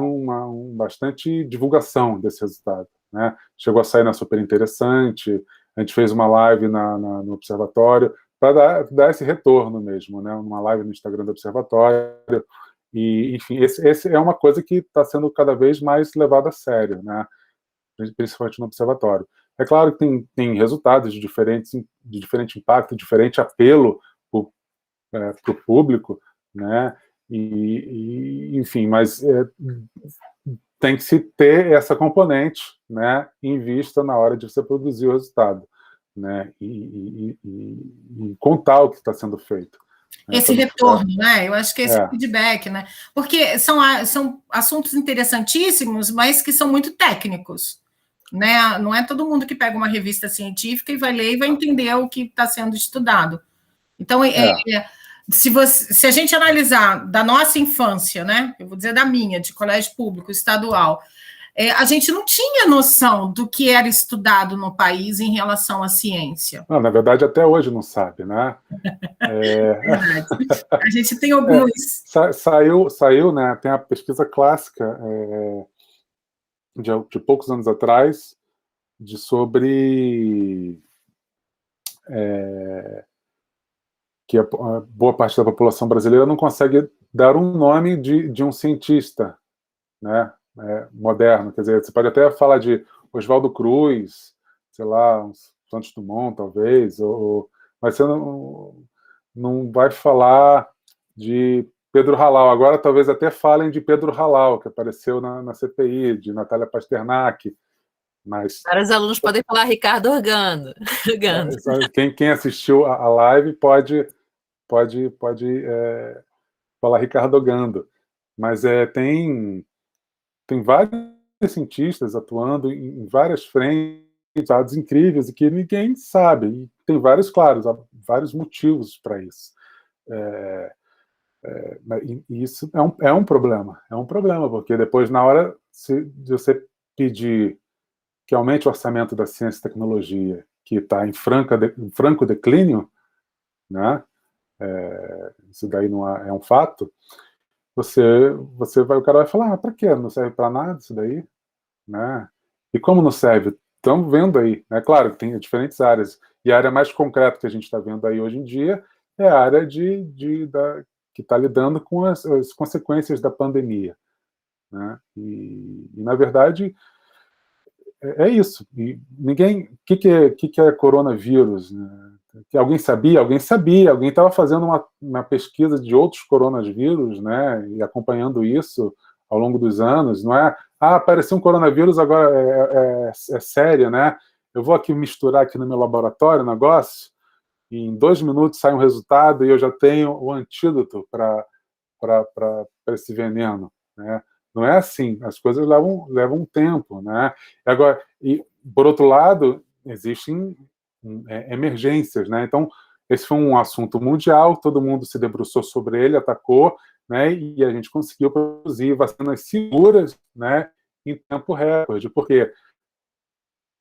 bastante divulgação desse resultado, né? Chegou a sair na Super Interessante, a gente fez uma live no Observatório, para dar esse retorno mesmo, né? Uma live no Instagram do Observatório, e, enfim, esse é uma coisa que está sendo cada vez mais levada a sério, né? Principalmente no Observatório. É claro que tem resultados de diferente impacto, diferente apelo para o público, né? Enfim, mas tem que se ter essa componente, né, em vista na hora de você produzir o resultado, né? E contar o que está sendo feito. Esse retorno, né? Eu acho que esse feedback, né? Porque são assuntos interessantíssimos, mas que são muito técnicos, né? Não é todo mundo que pega uma revista científica e vai ler e vai entender o que está sendo estudado. Então, se a gente analisar da nossa infância, né? Eu vou dizer da minha, de colégio público, estadual, a gente não tinha noção do que era estudado no país em relação à ciência. Não, na verdade, até hoje não sabe, né? A gente tem alguns... Saiu, né? Tem a pesquisa clássica de poucos anos atrás sobre que a boa parte da população brasileira não consegue dar um nome de um cientista, né? Moderno, quer dizer, você pode até falar de Oswaldo Cruz, sei lá, Santos Dumont, talvez, mas você não vai falar de Pedro Halal. Agora talvez até falem de Pedro Halal, que apareceu na CPI, de Natália Pasternak, mas... Vários alunos podem falar Ricardo Orgando. Quem assistiu a live pode falar Ricardo Orgando, mas tem vários cientistas atuando em várias frentes, dados incríveis, e que ninguém sabe. E tem vários vários motivos para isso. E isso é um problema. É um problema, porque depois, na hora de você pedir que aumente o orçamento da ciência e tecnologia, que está em franco declínio, né? Isso daí não é um fato. O cara vai falar, para quê? Não serve para nada isso daí, né? E como não serve? Estamos vendo aí, né? Claro que tem diferentes áreas, e a área mais concreta que a gente está vendo aí hoje em dia é a área que está lidando com as consequências da pandemia, né? E na verdade é isso. E ninguém, o que é coronavírus, né? Que alguém sabia, alguém estava fazendo uma pesquisa de outros coronavírus, né, e acompanhando isso ao longo dos anos. Não é, apareceu um coronavírus, agora é sério, né? Eu vou aqui misturar aqui no meu laboratório o negócio, e em 2 minutos sai um resultado e eu já tenho o antídoto para esse veneno, né? Não é assim, as coisas levam um tempo, né? E por outro lado, existem emergências, né? Então, esse foi um assunto mundial, todo mundo se debruçou sobre ele, atacou, né? E a gente conseguiu produzir vacinas seguras, né? Em tempo recorde, porque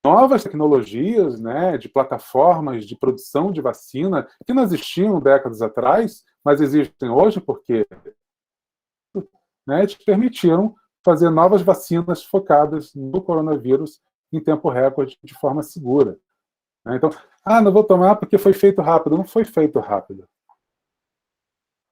novas tecnologias, né? De plataformas de produção de vacina que não existiam décadas atrás, mas existem hoje porque, né? Te permitiram fazer novas vacinas focadas no coronavírus em tempo recorde de forma segura. Então, não vou tomar porque foi feito rápido. Não foi feito rápido.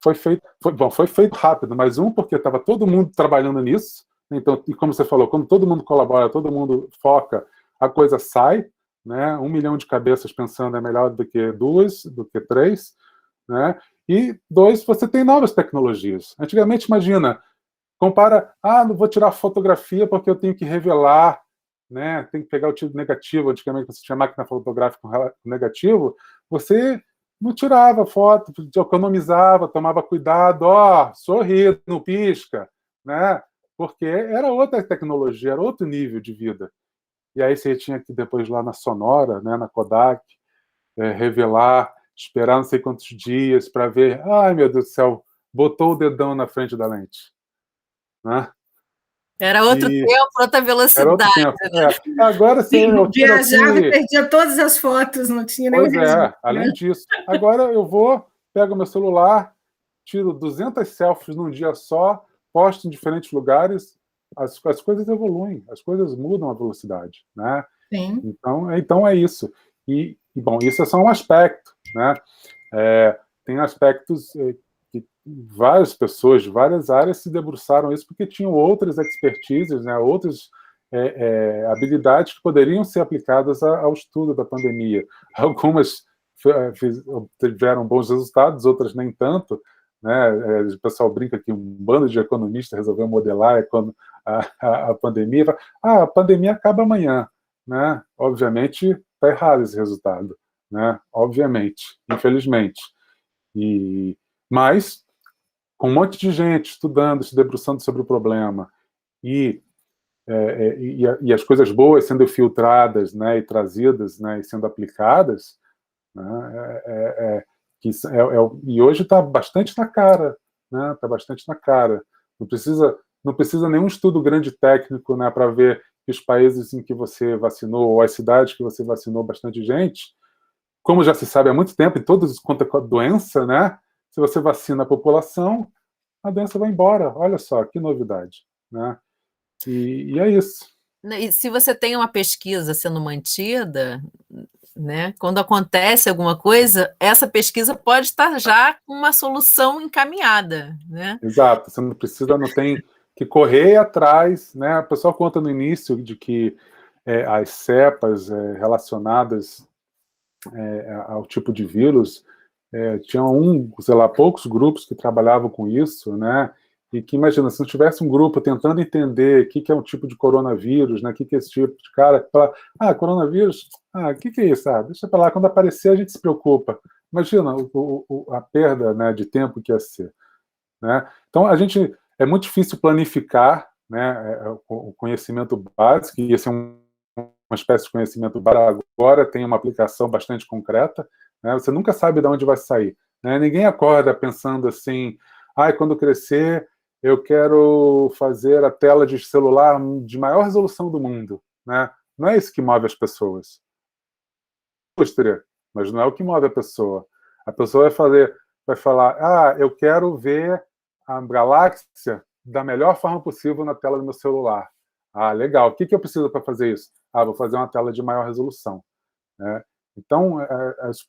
Foi feito rápido, mas porque estava todo mundo trabalhando nisso. Então, e como você falou, quando todo mundo colabora, todo mundo foca, a coisa sai, né? 1 milhão de cabeças pensando é melhor do que 2, do que 3, né? E 2, você tem novas tecnologias. Antigamente, imagina, compara, não vou tirar fotografia porque eu tenho que revelar, né? Tem que pegar o tiro negativo. Antigamente, você tinha máquina fotográfica com negativo, você não tirava foto, economizava, tomava cuidado, sorri, não pisca, né? Porque era outra tecnologia, era outro nível de vida. E aí você tinha que depois lá na Sonora, né, na Kodak, revelar, esperar não sei quantos dias para ver, ai meu Deus do céu, botou o dedão na frente da lente, né? Era outro tempo, outra velocidade. Era outro tempo. Agora você viajava e perdia todas as fotos, não tinha nenhum registro. Além disso. Agora eu pego meu celular, tiro 200 selfies num dia só, posto em diferentes lugares, as coisas evoluem, as coisas mudam a velocidade, né? Sim. Então é isso. Bom, isso é só um aspecto, né? Tem aspectos que várias pessoas de várias áreas se debruçaram isso porque tinham outras expertises, né? Outras habilidades que poderiam ser aplicadas ao estudo da pandemia. Algumas tiveram bons resultados, outras nem tanto, né? O pessoal brinca que um bando de economistas resolveu modelar a pandemia. A pandemia acaba amanhã, né? Obviamente está errado esse resultado, né? Obviamente, infelizmente. Mas com um monte de gente estudando, se debruçando sobre o problema e as coisas boas sendo filtradas, né, e trazidas, né, e sendo aplicadas, né, e hoje está bastante na cara, né, está bastante na cara. Não precisa nenhum estudo grande técnico, né, para ver que os países em que você vacinou, ou as cidades que você vacinou bastante gente, como já se sabe há muito tempo, em todos quanto é doença, né, se você vacina a população, a doença vai embora. Olha só, que novidade, né? E é isso. E se você tem uma pesquisa sendo mantida, né, quando acontece alguma coisa, essa pesquisa pode estar já com uma solução encaminhada, né? Exato, você não tem que correr atrás, né? O pessoal conta no início de que as cepas relacionadas ao tipo de vírus tinham sei lá, poucos grupos que trabalhavam com isso, né? E que, imagina, se não tivesse um grupo tentando entender o que é um tipo de coronavírus, né? O que é esse tipo de cara, fala, coronavírus, o que é isso? Deixa pra lá, quando aparecer a gente se preocupa. Imagina a perda, né, de tempo que ia ser, né? Então, é muito difícil planificar, né, o conhecimento básico, e esse é uma espécie de conhecimento básico, agora tem uma aplicação bastante concreta, né? Você nunca sabe de onde vai sair, né? Ninguém acorda pensando assim, quando crescer eu quero fazer a tela de celular de maior resolução do mundo, né? Não é isso que move as pessoas. Indústria, mas não é o que move a pessoa. A pessoa vai falar, eu quero ver a galáxia da melhor forma possível na tela do meu celular. Legal. O que eu preciso para fazer isso? Vou fazer uma tela de maior resolução, né? Então,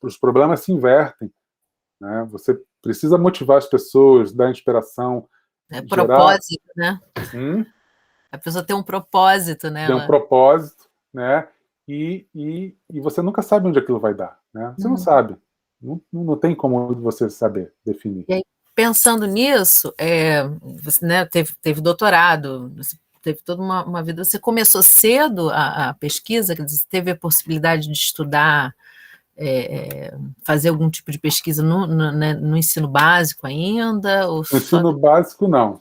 os problemas se invertem, né? Você precisa motivar as pessoas, dar inspiração, propósito, né? A pessoa tem um propósito, né? Tem um propósito, né? E você nunca sabe onde aquilo vai dar, né? Você não sabe. Não tem como você saber definir. E aí, pensando nisso, você, né, teve doutorado, você teve toda uma vida. Você começou cedo a pesquisa, quer dizer, teve a possibilidade de estudar, fazer algum tipo de pesquisa no ensino básico ainda? Ou no ensino básico, não.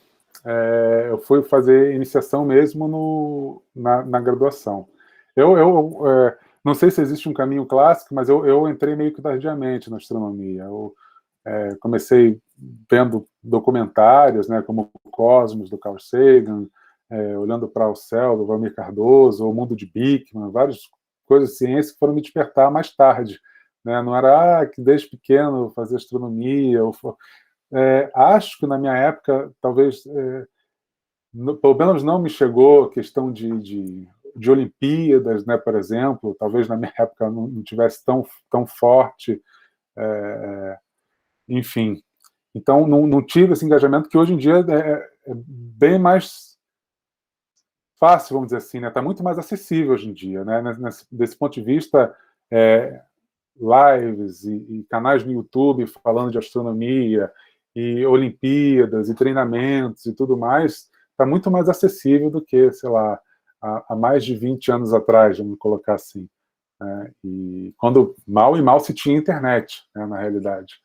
Eu fui fazer iniciação mesmo na graduação. Eu não sei se existe um caminho clássico, mas eu entrei meio que tardiamente na astronomia. Eu comecei vendo documentários, né, como o Cosmos, do Carl Sagan, Olhando para o Céu, do Valmir Cardoso, O Mundo de Bickman, várias coisas de ciência que foram me despertar mais tarde, né? Não era que desde pequeno fazer astronomia. Acho que na minha época, talvez, pelo menos não me chegou a questão de Olimpíadas, né, por exemplo. Talvez na minha época não tivesse tão forte. Enfim. Então, não tive esse engajamento que hoje em dia é bem mais fácil, vamos dizer assim, né? Está muito mais acessível hoje em dia, né? Desse ponto de vista, lives e canais no YouTube falando de astronomia e Olimpíadas e treinamentos e tudo mais, está muito mais acessível do que, sei lá, há mais de 20 anos atrás, vamos colocar assim, né? E quando mal e mal se tinha internet, né, na realidade,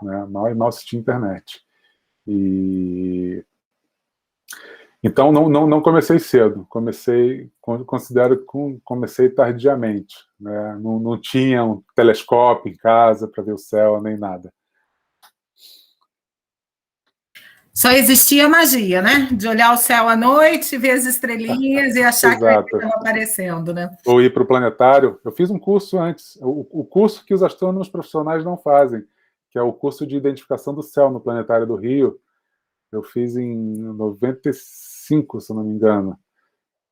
né? Mal e mal se tinha internet. Então, não comecei cedo, considero que comecei tardiamente, né? Não tinha um telescópio em casa para ver o céu, nem nada. Só existia magia, né? De olhar o céu à noite, ver as estrelinhas e achar que estavam aparecendo, né? Ou ir para o planetário. Eu fiz um curso antes, o curso que os astrônomos profissionais não fazem, que é o curso de identificação do céu no Planetário do Rio. Eu fiz em 95, se não me engano.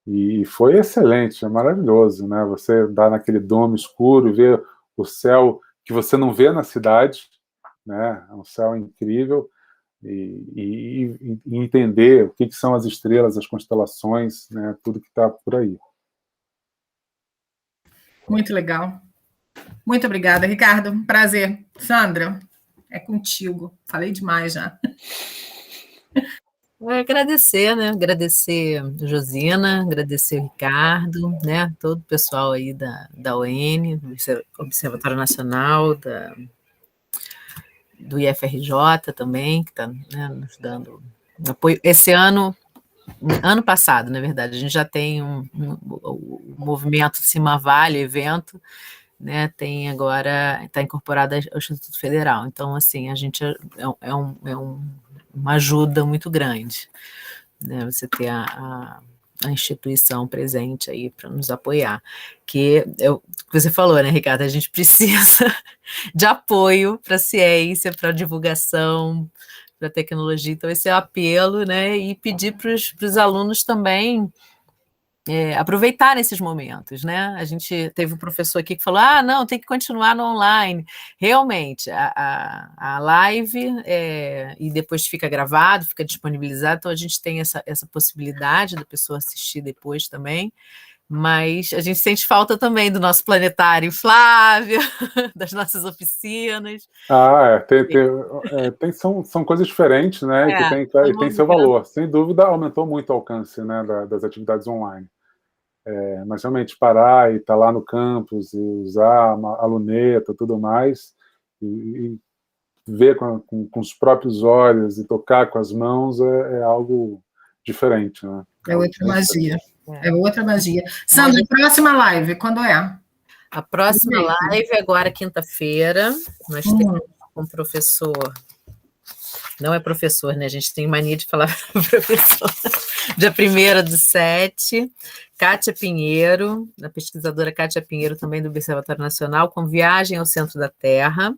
E foi excelente, é maravilhoso, né? Você dá naquele domo escuro e ver o céu que você não vê na cidade, né? É um céu incrível. E entender o que são as estrelas, as constelações, né? Tudo que está por aí. Muito legal. Muito obrigada, Ricardo. Prazer. Sandra, é contigo. Falei demais já. Agradecer, né? Agradecer a Josina, agradecer o Ricardo, né? Todo o pessoal aí da ON, do Observatório Nacional, do IFRJ também, que está, né, nos dando apoio. Esse ano passado, na verdade, a gente já tem o movimento Cima Vale, evento, né? Tem agora, está incorporado ao Instituto Federal. Então, assim, a gente uma ajuda muito grande, né? Você ter a instituição presente aí para nos apoiar. Que você falou, né, Ricardo? A gente precisa de apoio para a ciência, para a divulgação, para a tecnologia. Então, esse é o apelo, né? E pedir para os alunos também aproveitar esses momentos, né? A gente teve um professor aqui que falou: não, tem que continuar no online. Realmente, a live e depois fica gravado, fica disponibilizado, então a gente tem essa possibilidade da pessoa assistir depois também, mas a gente sente falta também do nosso planetário Flávia, das nossas oficinas. São coisas diferentes, né? Que tem seu valor. Sem dúvida, aumentou muito o alcance, né, das atividades online. Mas realmente parar e estar lá no campus e usar a luneta e tudo mais, e ver com os próprios olhos e tocar com as mãos é algo diferente, né? É outra magia. É outra magia. Sandra, a próxima live, quando é? A próxima live é agora, quinta-feira. Nós temos um professor. Não é professor, né? A gente tem mania de falar professor. Dia 1º/7, Kátia Pinheiro, a pesquisadora Kátia Pinheiro, também do Observatório Nacional, com Viagem ao Centro da Terra,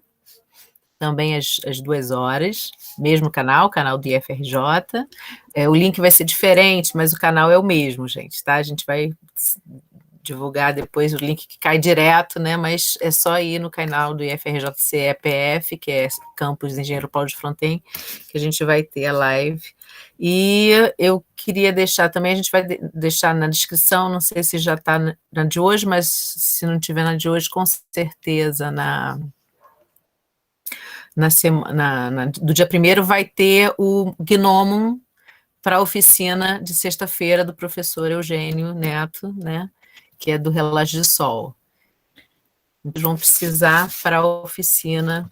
também às 2h, mesmo canal do IFRJ. O link vai ser diferente, mas o canal é o mesmo, gente, tá? A gente vai divulgar depois o link que cai direto, né? Mas é só ir no canal do IFRJ-CEPF, que é Campus Engenheiro Paulo de Fronten, que a gente vai ter a live. E eu queria deixar também, a gente vai deixar na descrição, não sei se já está na de hoje, mas se não tiver na de hoje, com certeza do dia 1º vai ter o Gnomon para a oficina de sexta-feira do professor Eugênio Neto, né? Que é do Relógio de Sol. Eles vão precisar para a oficina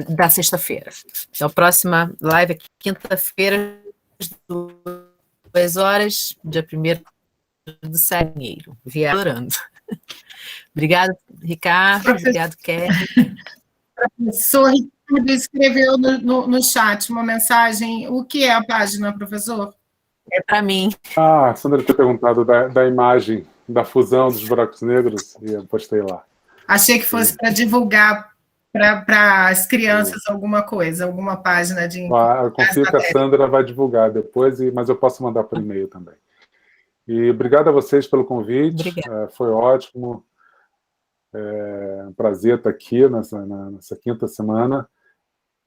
da sexta-feira. Então, a próxima live é quinta-feira, às 2h, dia 1º/7. Viajando. Obrigada, Ricardo. Obrigado, Kelly. Professor Ricardo escreveu no chat uma mensagem. O que é a página, professor? É para mim. A Sandra tinha perguntado da imagem da fusão dos buracos negros e eu postei lá. Achei que fosse para divulgar para as crianças alguma coisa, alguma página de... Eu confio que a Sandra vai divulgar depois, mas eu posso mandar por e-mail também. E obrigado a vocês pelo convite. Foi ótimo. Um prazer estar aqui nessa quinta semana.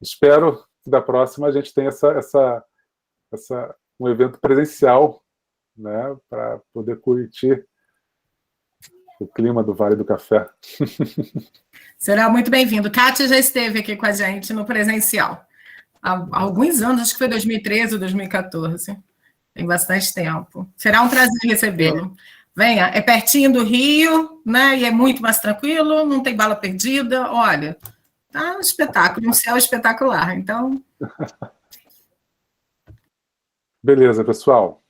Espero que da próxima a gente tenha um evento presencial, né, para poder curtir o clima do Vale do Café. Será muito bem-vindo. Kátia já esteve aqui com a gente no presencial. Há alguns anos, acho que foi 2013 ou 2014. Tem bastante tempo. Será um prazer recebê-lo. Venha, é pertinho do Rio, né? E é muito mais tranquilo, não tem bala perdida. Olha, tá um espetáculo, um céu espetacular. Então... Beleza, pessoal.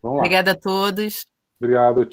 Vamos lá. Obrigada a todos. Obrigado.